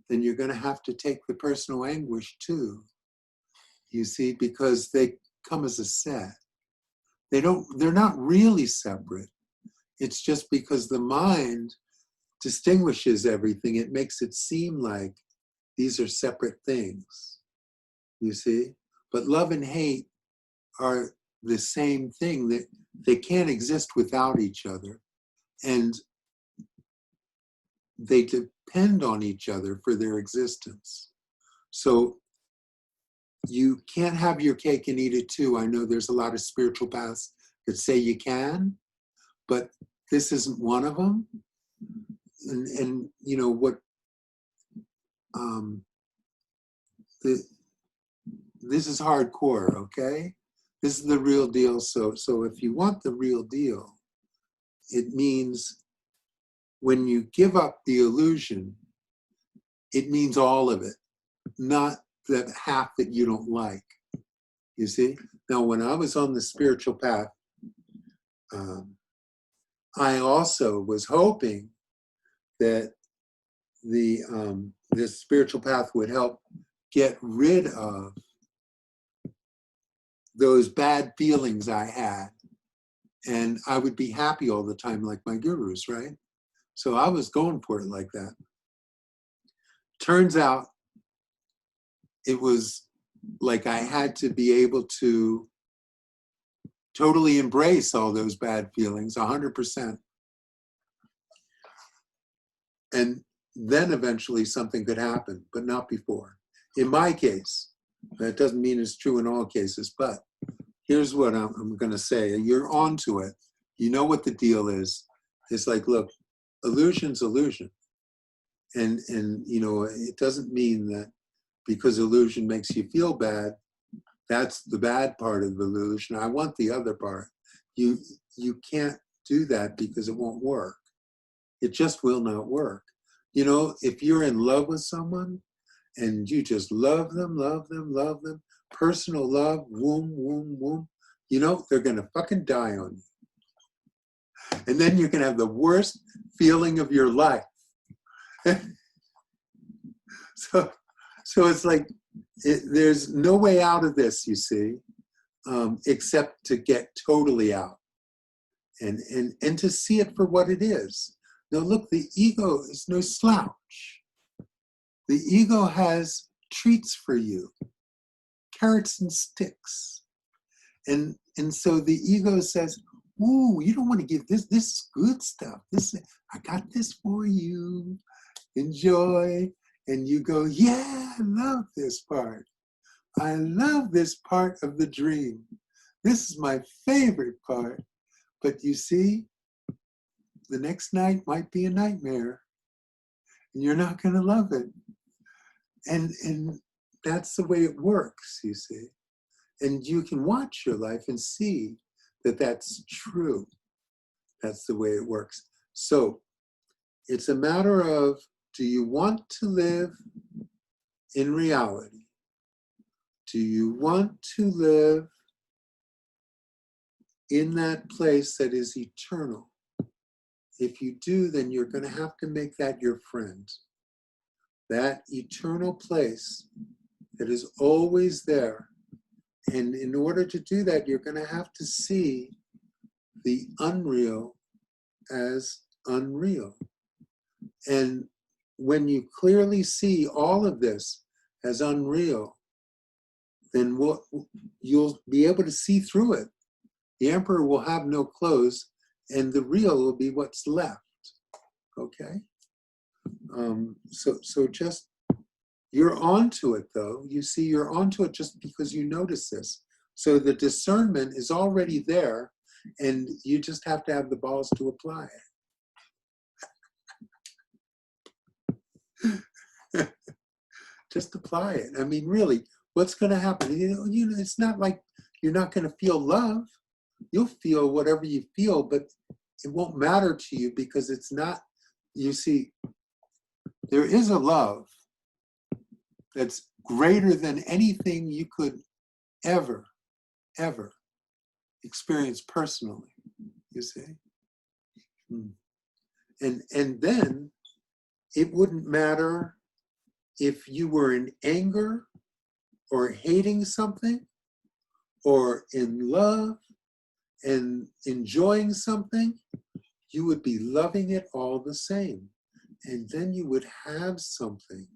then you're going to have to take the personal anguish too. You see, because they come as a set. They're not really separate. It's just because the mind distinguishes everything, it makes it seem like these are separate things. You see? But love and hate are the same thing, that they can't exist without each other. And they depend on each other for their existence. So you can't have your cake and eat it too. I know there's a lot of spiritual paths that say you can, but this isn't one of them. And what this is hardcore, okay? This is the real deal. So if you want the real deal, it means when you give up the illusion, it means all of it, not the half that you don't like. You see? Now, when I was on the spiritual path, I also was hoping that the spiritual path would help get rid of those bad feelings I had, and I would be happy all the time like my gurus, right? So I was going for it like that. Turns out it was like I had to be able to totally embrace all those bad feelings, 100%. And then eventually something could happen, but not before. In my case, that doesn't mean it's true in all cases, but here's what I'm going to say. You're onto it. You know what the deal is. It's like, look, illusion's illusion. And you know, it doesn't mean that because illusion makes you feel bad, that's the bad part of the illusion. I want the other part. You can't do that because it won't work. It just will not work. You know, if you're in love with someone and you just love them, personal love, womb, you know, they're going to fucking die on you. And then you can have the worst feeling of your life. So it's like, there's no way out of this, you see, except to get totally out and to see it for what it is. Now look, the ego is no slouch. The ego has treats for you, carrots and sticks. And so the ego says, ooh, you don't want to give this is good stuff. I got this for you. Enjoy. And you go, yeah, I love this part. I love this part of the dream. This is my favorite part. But you see, the next night might be a nightmare. And you're not going to love it. And that's the way it works, you see. And you can watch your life and see that that's true. That's the way it works. So it's a matter of, do you want to live in reality? Do you want to live in that place that is eternal? If you do, then you're going to have to make that your friend. That eternal place that is always there. And in order to do that, you're going to have to see the unreal as unreal. And when you clearly see all of this as unreal, then you'll be able to see through it. The emperor will have no clothes, and the real will be what's left. Okay? So just, you're onto it though. You see, you're onto it just because you notice this. So the discernment is already there, and you just have to have the balls to apply it. Just apply it. I mean, really, what's going to happen? You know, it's not like you're not going to feel love. You'll feel whatever you feel, but it won't matter to you because it's not, you see, there is a love that's greater than anything you could ever experience personally, you see. And then it wouldn't matter if you were in anger or hating something or in love and enjoying something, you would be loving it all the same. And then you would have something.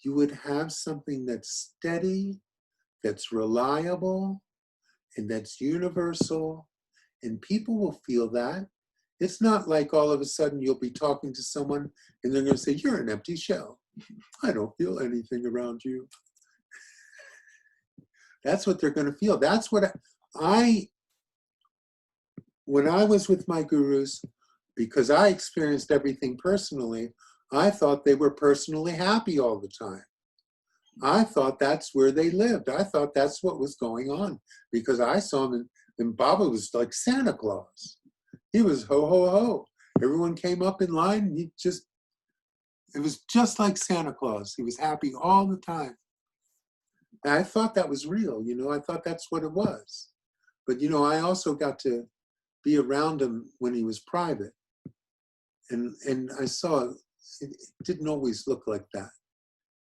You would have something that's steady, that's reliable, and that's universal. And people will feel that. It's not like all of a sudden you'll be talking to someone and they're going to say, you're an empty shell. I don't feel anything around you. That's what they're going to feel. That's what when I was with my gurus, because I experienced everything personally, I thought they were personally happy all the time. I thought that's where they lived. I thought that's what was going on because I saw them and Baba was like Santa Claus. He was ho, ho, ho. Everyone came up in line, and it was just like Santa Claus. He was happy all the time. And I thought that was real, I thought that's what it was. But, I also got to be around him when he was private. And I saw it didn't always look like that.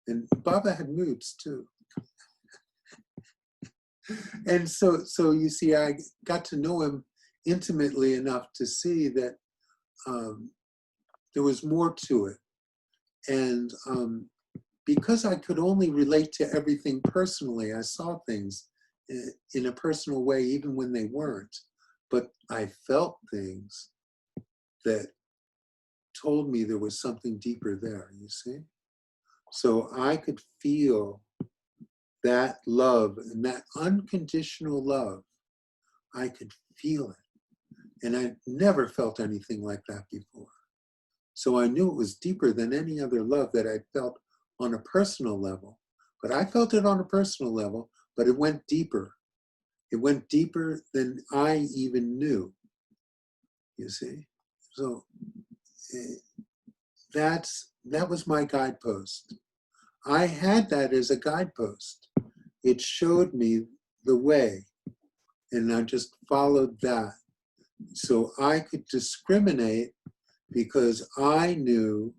And Baba had moods too. And so you see, I got to know him intimately enough to see that there was more to it. And because I could only relate to everything personally, I saw things in a personal way, even when they weren't. But I felt things that told me there was something deeper there, you see? So I could feel that love, and that unconditional love. I could feel it. And I never felt anything like that before. So I knew it was deeper than any other love that I felt on a personal level. But I felt it on a personal level, but it went deeper. It went deeper than I even knew, you see? So that was my guidepost. I had that as a guidepost. It showed me the way, and I just followed that. So I could discriminate because I knew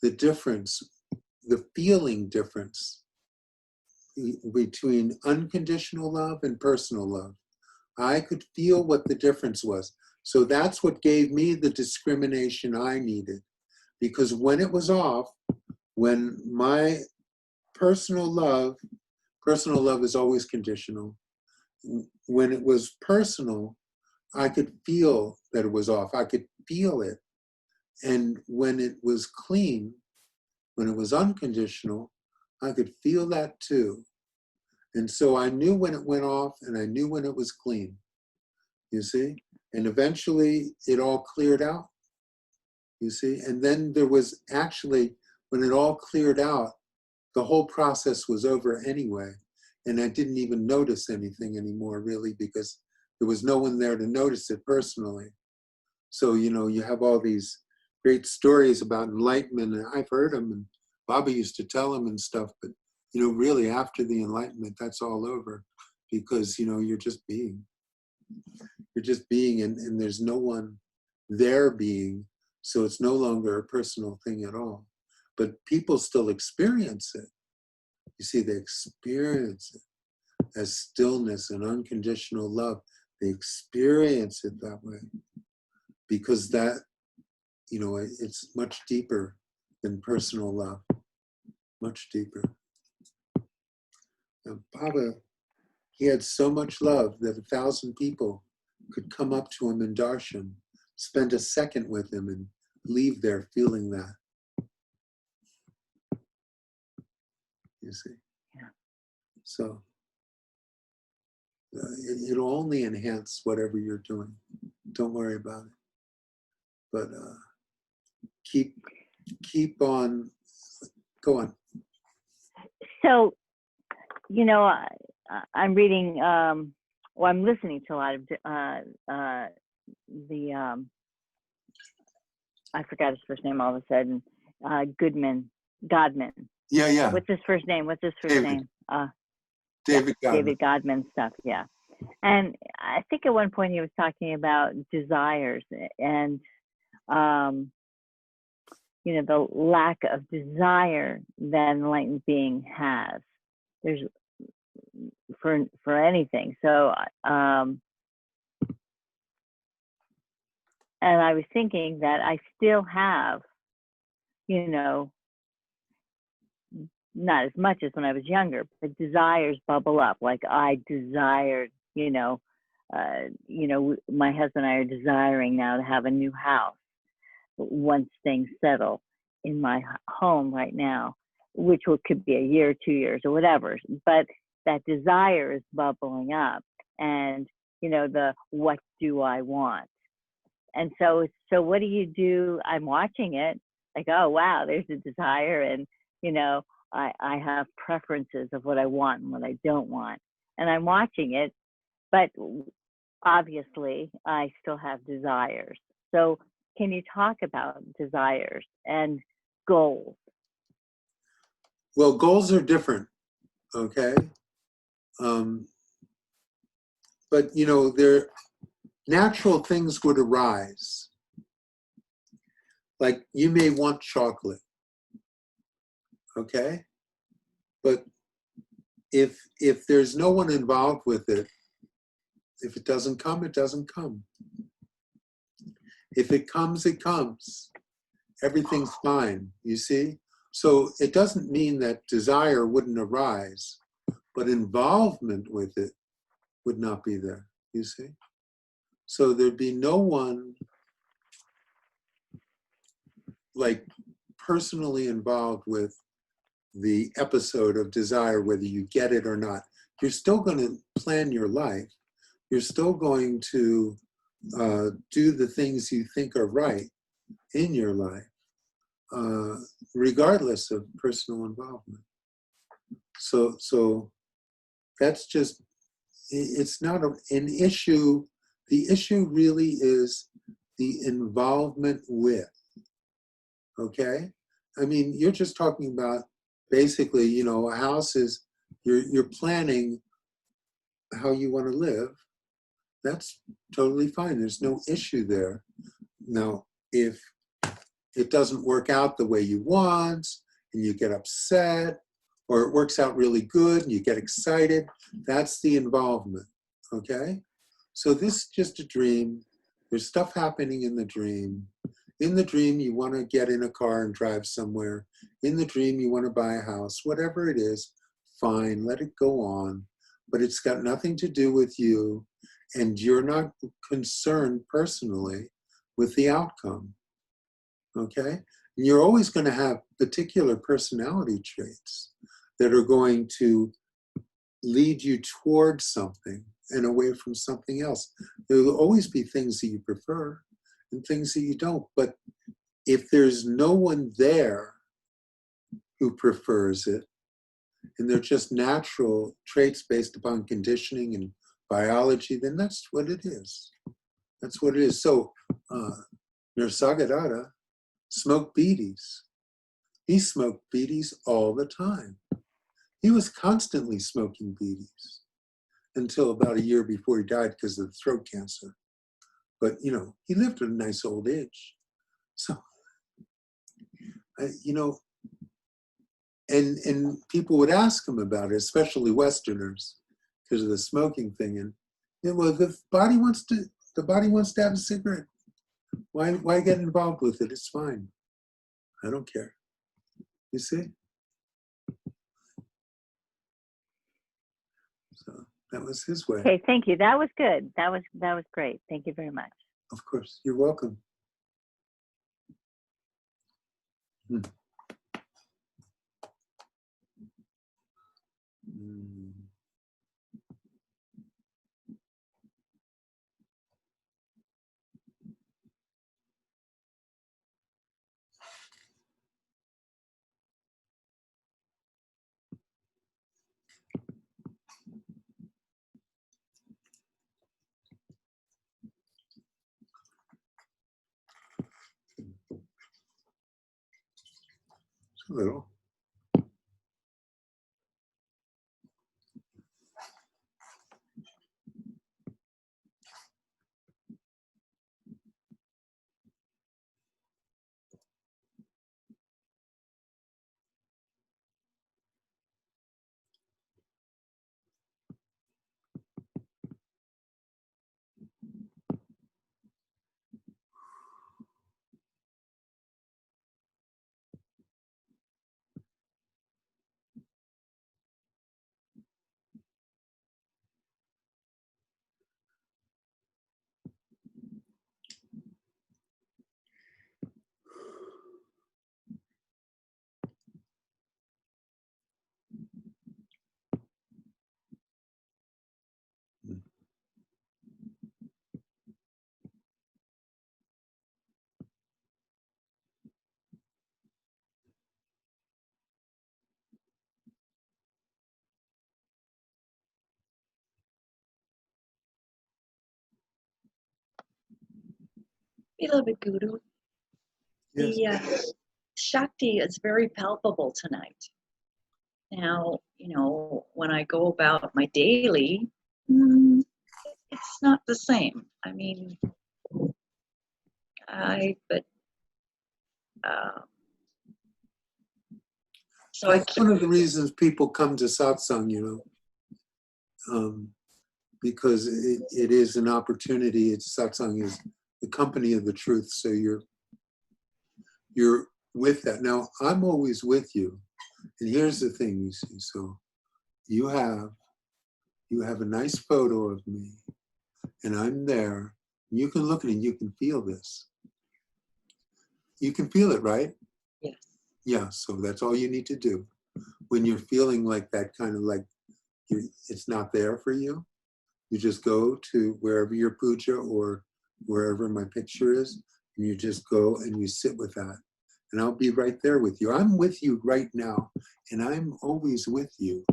the difference, the feeling difference between unconditional love and personal love. I could feel what the difference was. So that's what gave me the discrimination I needed. Because when it was off, when my personal love is always conditional. When it was personal, I could feel that it was off. I could feel it. And when it was clean, when it was unconditional, I could feel that too. And so I knew when it went off, and I knew when it was clean, you see? And eventually it all cleared out, you see? And then there was actually, when it all cleared out, the whole process was over anyway. And I didn't even notice anything anymore, really, because there was no one there to notice it personally. So, you have all these great stories about enlightenment, and I've heard them, and Baba used to tell them and stuff, but, really after the enlightenment, that's all over, because, you're just being. You're just being, and there's no one there being, so it's no longer a personal thing at all. But people still experience it. You see, they experience it as stillness and unconditional love. They experience it that way because that, it's much deeper than personal love, much deeper. And Baba, he had so much love that 1,000 people could come up to him in darshan, spend a second with him, and leave there feeling that. You see? Yeah. So it'll only enhance whatever you're doing. Don't worry about it. But keep on, go on. So, I'm reading, I'm listening to a lot of I forgot his first name all of a sudden, Godman. Yeah. What's his first name? David. David Godman. David Godman stuff, yeah. And I think at one point he was talking about desires and, the lack of desire that an enlightened being has. There's for anything. So, and I was thinking that I still have, not as much as when I was younger, but desires bubble up. Like I desired, my husband and I are desiring now to have a new house once things settle in my home right now, which could be a year, 2 years, or whatever. But that desire is bubbling up, and the what do I want? And so what do you do? I'm watching it, like, oh wow, there's a desire, and I have preferences of what I want and what I don't want, and I'm watching it, but obviously I still have desires. So can you talk about desires and goals? Well, goals are different, okay? But, you know, natural things would arise. Like you may want chocolate, okay? But if there's no one involved with it, if it doesn't come, it doesn't come. If it comes, it comes. Everything's fine, you see? So it doesn't mean that desire wouldn't arise, but involvement with it would not be there, you see? So there'd be no one like personally involved with the episode of desire, whether you get it or not. You're still going to plan your life. You're still going to do the things you think are right in your life, regardless of personal involvement. So that's just, it's not an issue. The issue really is the involvement with, okay? I mean, you're just talking about basically, you know, a house is, you're planning how you want to live. That's totally fine. There's no issue there. Now, if it doesn't work out the way you want and you get upset, or it works out really good and you get excited, that's the involvement, okay? So this is just a dream. There's stuff happening in the dream. In the dream, you want to get in a car and drive somewhere. In the dream, you want to buy a house. Whatever it is, fine, let it go on. But it's got nothing to do with you, and you're not concerned personally with the outcome, okay? And you're always going to have particular personality traits that are going to lead you towards something and away from something else. There will always be things that you prefer and things that you don't. But if there's no one there who prefers it, and they're just natural traits based upon conditioning and biology, then that's what it is. That's what it is. So Nisargadatta smoked bidis. He smoked bidis all the time. He was constantly smoking bidis until about a year before he died because of throat cancer. But, you know, he lived at a nice old age. So, you know, and people would ask him about it, especially Westerners, because of the smoking thing. And, you know, well, the body wants to have a cigarette. Why get involved with it? It's fine. I don't care. You see? So that was his way. Okay, thank you. That was good. That was great. Thank you very much. Of course, you're welcome. Hmm. Mm. A little. Beloved Guru, Yes. the Shakti is very palpable tonight. Now, when I go about my daily, it's not the same. I mean, so That's one of the reasons people come to satsang, because it is an opportunity. Satsang is the company of the truth. So you're with that. Now, I'm always with you. And here's the thing, you see. So you have a nice photo of me, and I'm there. You can look at it and you can feel this. You can feel it, right? yes. Yeah, so that's all you need to do. When you're feeling like that, kind of like it's not there for you, you just go to wherever your puja or wherever my picture is, and you just go and you sit with that. And I'll be right there with you. I'm with you right now, and I'm always with you,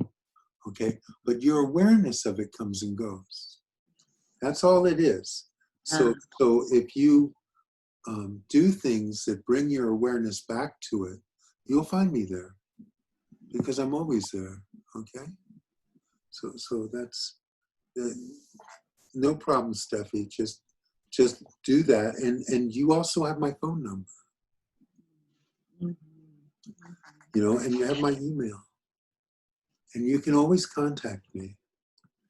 okay? But your awareness of it comes and goes. That's all it is. So if you do things that bring your awareness back to it, you'll find me there, because I'm always there, okay? So that's no problem, Steffi. Just do that, and you also have my phone number, and you have my email, and you can always contact me.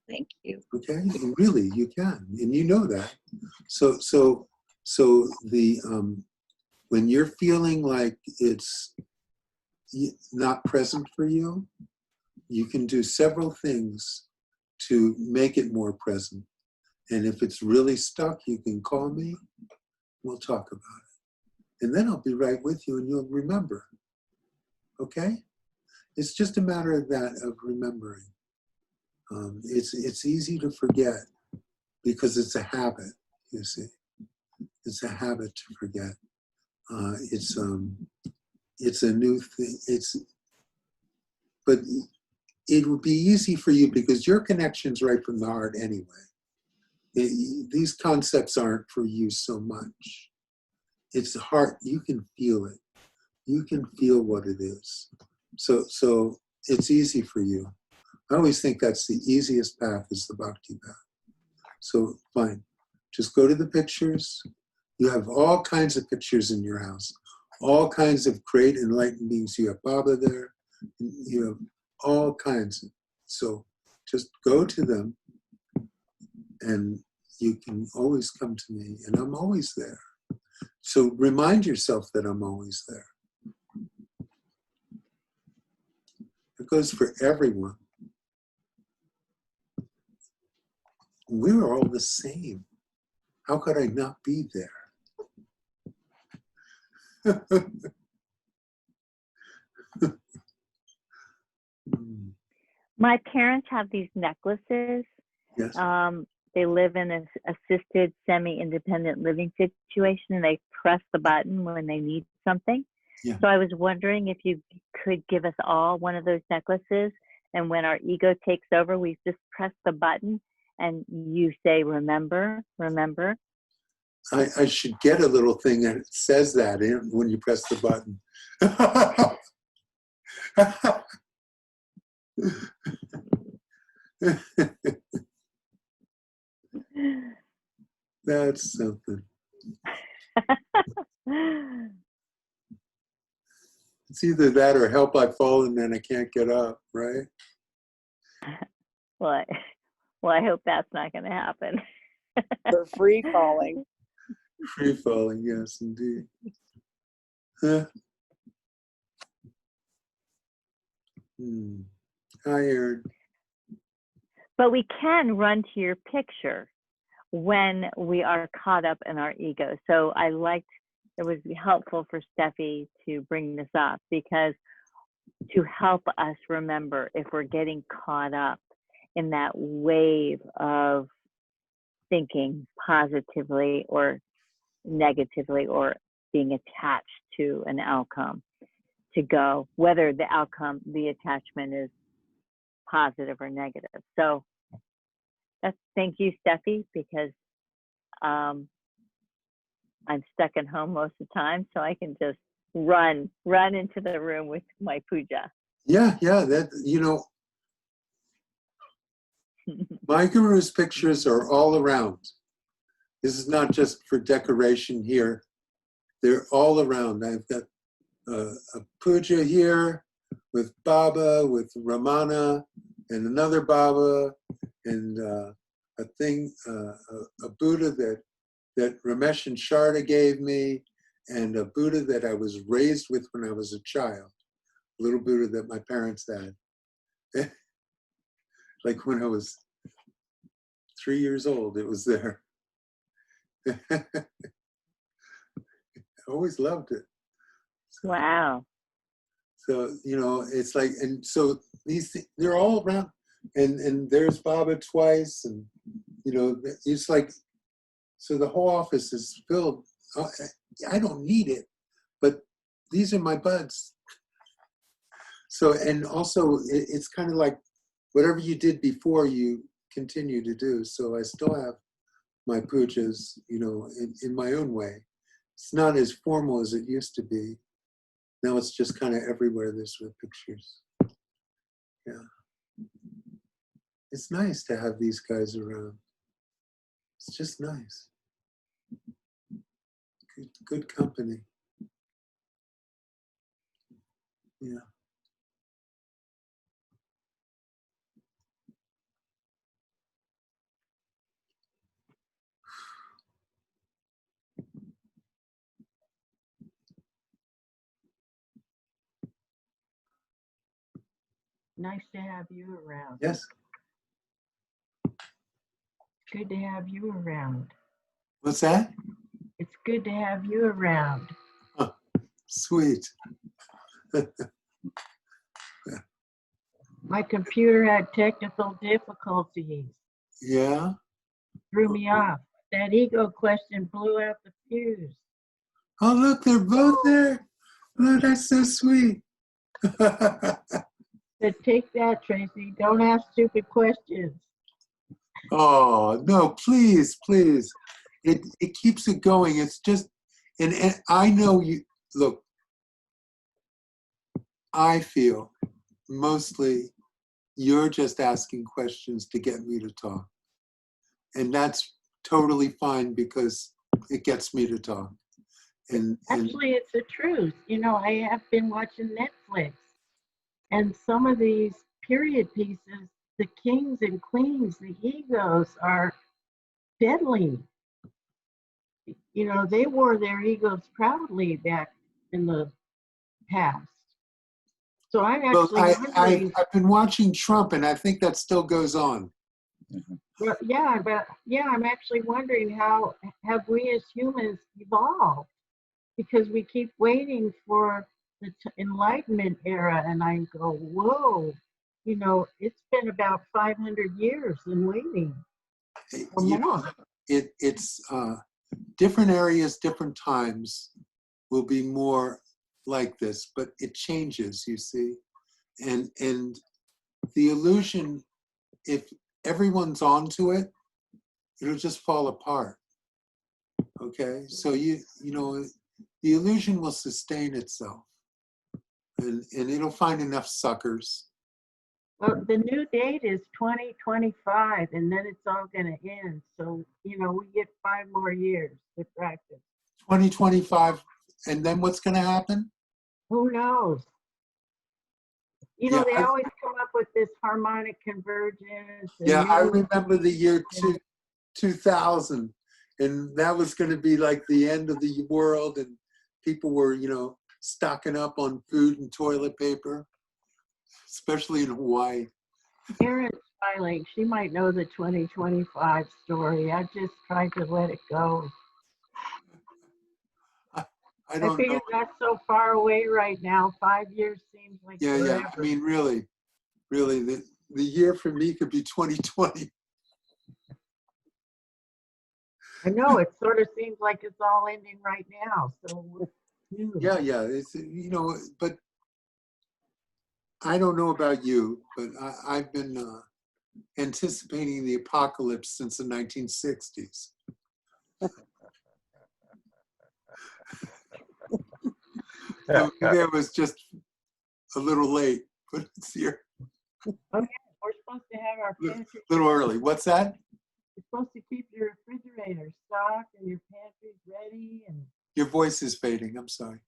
Thank you. Okay, and really, you can, and you know that. So the when you're feeling like it's not present for you, you can do several things to make it more present. And if it's really stuck, you can call me. We'll talk about it. And then I'll be right with you and you'll remember. Okay? It's just a matter of that, of remembering. It's easy to forget because it's a habit, you see. It's a habit to forget. It's a new thing. But it would be easy for you because your connection's right from the heart anyway. These concepts aren't for you so much. It's the heart. You can feel it. You can feel what it is. So it's easy for you. I always think that's the easiest path, is the bhakti path. So fine. Just go to the pictures. You have all kinds of pictures in your house. All kinds of great enlightened beings. You have Baba there. You have all kinds. So just go to them, and you can always come to me, and I'm always there. So remind yourself that I'm always there. It goes for everyone. We're all the same. How could I not be there? My parents have these necklaces. Yes. They live in an assisted semi-independent living situation, and they press the button when they need something. Yeah. So I was wondering if you could give us all one of those necklaces, and when our ego takes over, we just press the button and you say, remember, remember. I should get a little thing that says that when you press the button. That's something. It's either that or help I've fallen and I can't get up, right? Well, I hope that's not going to happen. For free falling. Free falling, yes, indeed. Huh? Hi, Aaron. But we can run to your picture when we are caught up in our ego. So I liked, it was helpful for Steffi to bring this up, because to help us remember if we're getting caught up in that wave of thinking positively or negatively, or being attached to an outcome, to go, whether the outcome, the attachment is positive or negative. So thank you, Steffi, because I'm stuck at home most of the time, so I can just run into the room with my puja. Yeah, that, my guru's pictures are all around. This is not just for decoration here. They're all around. I've got a puja here with Baba, with Ramana, and another Baba, and a Buddha that Ramesh and Sharda gave me, and a Buddha that I was raised with when I was a child, a little Buddha that my parents had. Like when I was 3 years old, it was there. I always loved it. Wow. So, it's like, and so they're all around, and there's Baba twice, and, it's like, so the whole office is filled. I don't need it, but these are my buds. So, and also it's kind of like whatever you did before, you continue to do. So I still have my pujas, in my own way. It's not as formal as it used to be. Now it's just kind of everywhere this with pictures. Yeah. It's nice to have these guys around. It's just nice. Good company. Yeah. Nice to have you around. Yes. Good to have you around. What's that? It's good to have you around. Oh, sweet. My computer had technical difficulties. Yeah. Threw me off. That ego question blew out the fuse. Oh, look, they're both there. Oh, that's so sweet. Said, take that, Tracy. Don't ask stupid questions. Oh, no, please. It keeps it going. It's just, and I know you, look, I feel mostly you're just asking questions to get me to talk. And that's totally fine because it gets me to talk. And Actually, it's the truth. I have been watching Netflix, and some of these period pieces, the kings and queens, the egos are peddling. They wore their egos proudly back in the past. So I'm actually wondering. I've been watching Trump, and I think that still goes on. But I'm actually wondering how have we as humans evolved? Because we keep waiting for the Enlightenment era, and I go, whoa, it's been about 500 years in waiting. It's different areas, different times will be more like this, but it changes, you see. And the illusion, if everyone's onto it, it'll just fall apart. Okay? So the illusion will sustain itself. And it'll find enough suckers. Well, the new date is 2025, and then it's all going to end. So, we get 5 more years to practice. 2025, and then what's going to happen? Who knows? They always come up with this harmonic convergence. I remember the year 2000, and that was going to be like the end of the world, and people were, stocking up on food and toilet paper, especially in Hawaii. Karen's smiling. She might know the 2025 story. I just tried to let it go. I don't figure know. that's so far away right now. 5 years seems like forever. Yeah. I mean, really, the year for me could be 2020. I know, it sort of seems like it's all ending right now. So Yeah. It's but I don't know about you, but I've been anticipating the apocalypse since the 1960s. So maybe I was just a little late, but it's here. Okay, we're supposed to have our pantry. A little early. What's that? You're supposed to keep your refrigerator stocked and your pantry's ready, and Your voice is fading. I'm sorry.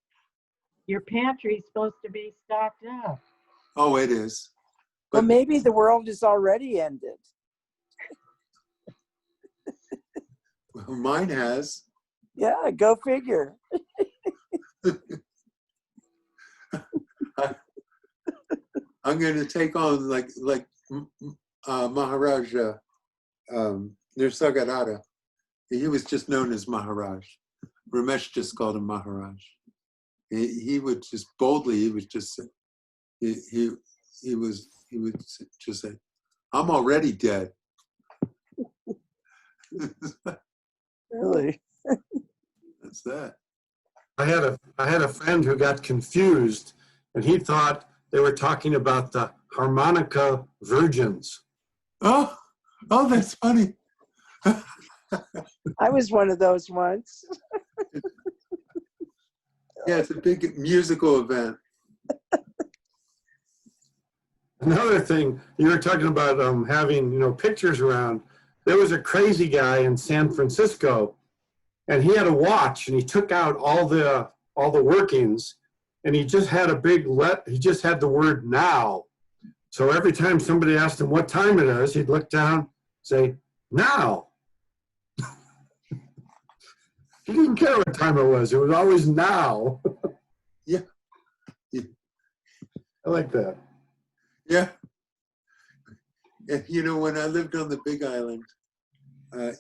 your pantry's supposed to be stocked up. Oh, it is. Well, But maybe the world is already ended. mine has. Yeah, go figure. I'm going to take on like Maharaj Nisargadatta. He was just known as Maharaj. Ramesh just called him Maharaj. He would just boldly. He would just say, he would just say, "I'm already dead." Really? That's that. I had a friend who got confused, and he thought they were talking about the harmonica virgins. Oh, that's funny. I was one of those once. Yeah, it's a big musical event. Another thing, you were talking about having pictures around. There was a crazy guy in San Francisco, and he had a watch, and he took out all the workings, and he just had he just had the word now. So every time somebody asked him what time it is, he'd look down, say, now. He didn't care what time it was always now. Yeah. Yeah. I like that. Yeah. When I lived on the Big Island,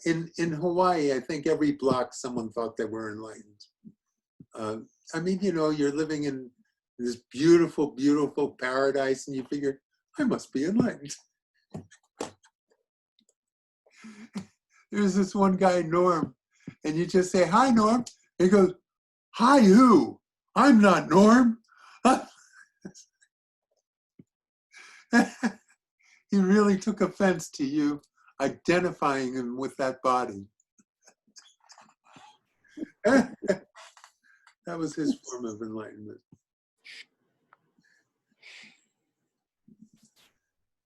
in Hawaii, I think every block someone thought they were enlightened. You're living in this beautiful, beautiful paradise, and you figure, I must be enlightened. There's this one guy, Norm, and you just say, "Hi, Norm." He goes, "Hi, who? I'm not Norm." He really took offense to you identifying him with that body. That was his form of enlightenment.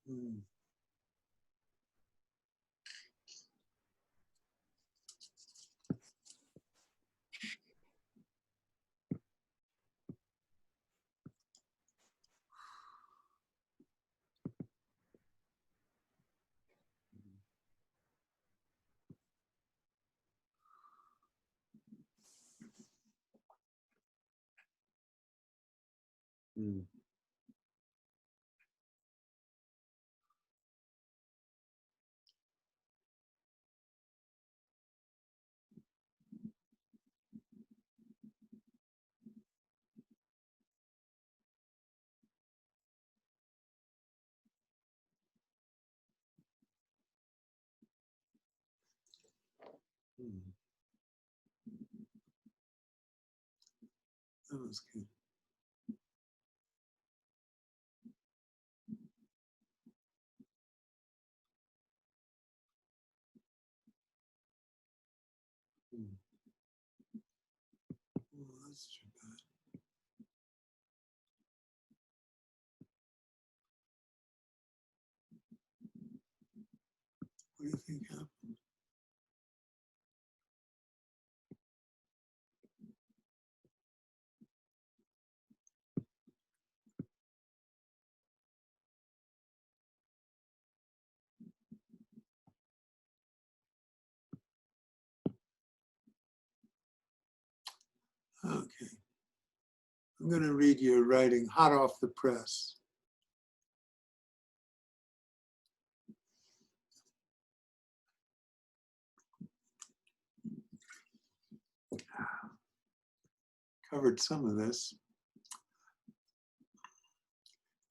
Mm. Mm. That was good. Mm. Well, that's too bad. What do you think happened? Okay. I'm going to read your writing hot off the press. Covered some of this.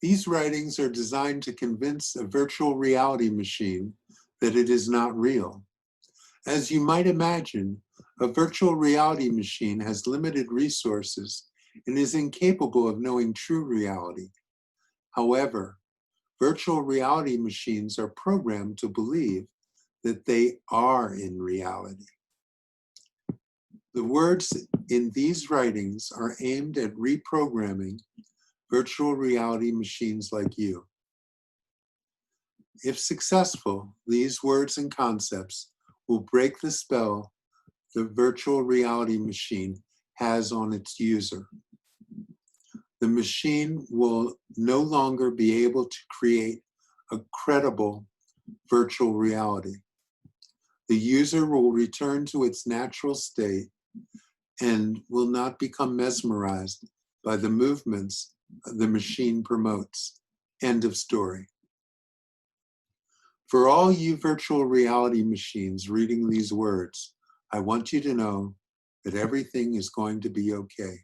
These writings are designed to convince a virtual reality machine that it is not real. As you might imagine, a virtual reality machine has limited resources and is incapable of knowing true reality. However, virtual reality machines are programmed to believe that they are in reality. The words in these writings are aimed at reprogramming virtual reality machines like you. If successful, these words and concepts will break the spell the virtual reality machine has on its user. The machine will no longer be able to create a credible virtual reality. The user will return to its natural state and will not become mesmerized by the movements the machine promotes. End of story. For all you virtual reality machines reading these words, I want you to know that everything is going to be okay.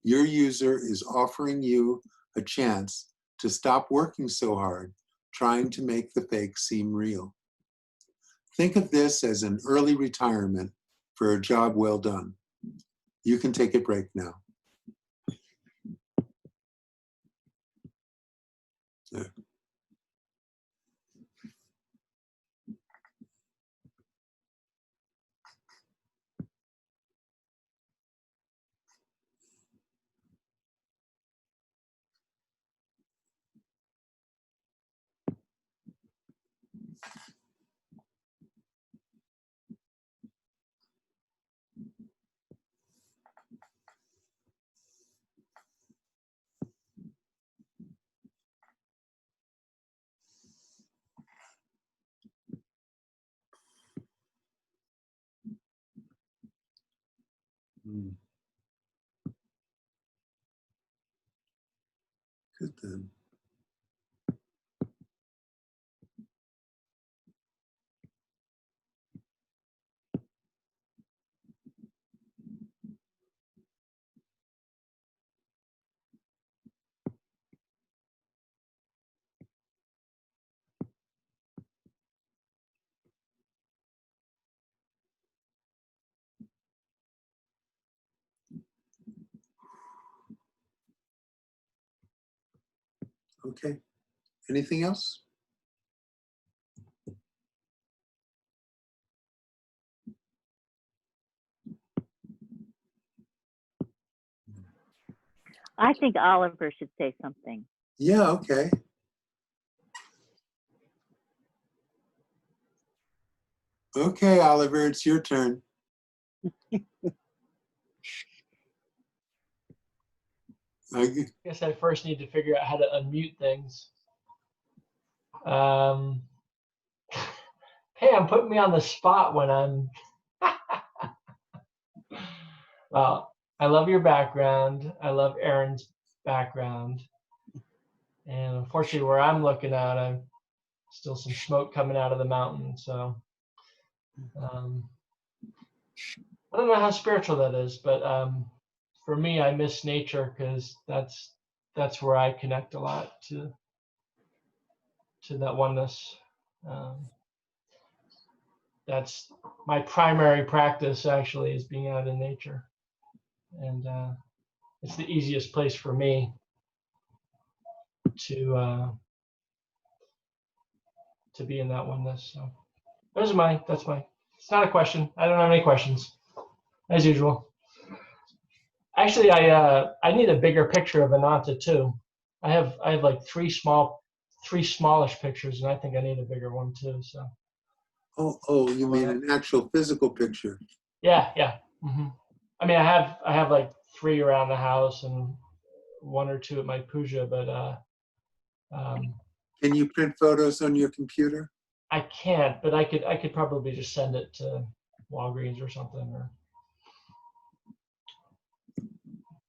Your user is offering you a chance to stop working so hard, trying to make the fake seem real. Think of this as an early retirement for a job well done. You can take a break now. There. Good then. Okay. Anything else? I think Oliver should say something. Yeah, okay. Okay, Oliver, it's your turn. I guess I first need to figure out how to unmute things. Pam, put me on the spot when I'm. Well, I love your background. I love Aaron's background. And unfortunately, where I'm looking at, I'm still some smoke coming out of the mountain. So I don't know how spiritual that is, but for me, I miss nature because that's where I connect a lot to that oneness. That's my primary practice, actually, is being out in nature, and it's the easiest place for me to be in that oneness. So that's my. It's not a question. I don't have any questions, as usual. Actually, I need a bigger picture of Ananta too. I have like three smallish pictures, and I think I need a bigger one too. So. Oh, you mean an actual physical picture? Yeah. Mm-hmm. I mean, I have like 3 around the house and 1 or 2 at my puja, but Can you print photos on your computer? I can't, but I could probably just send it to Walgreens or something. Or.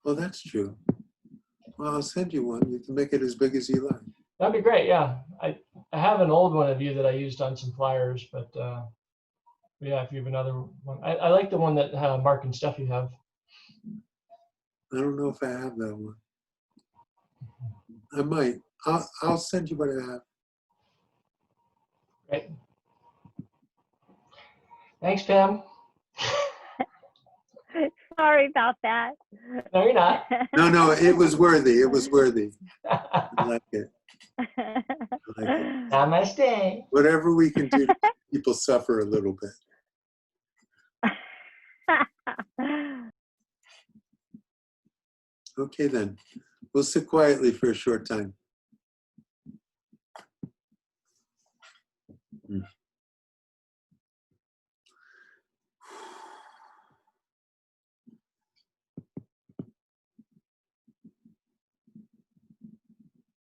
Oh, that's true. Well, I'll send you one. You can make it as big as you like. That'd be great. Yeah, I have an old one of you that I used on some flyers, but yeah, if you have another one, I like the one that Mark and Steffi have. I don't know if I have that one. I might. I'll send you what I have. Great. Thanks, Pam. Sorry about that. No, you're not. No, it was worthy. It was worthy. I like it. I like it. Namaste. Whatever we can do to make people suffer a little bit. Okay then. We'll sit quietly for a short time.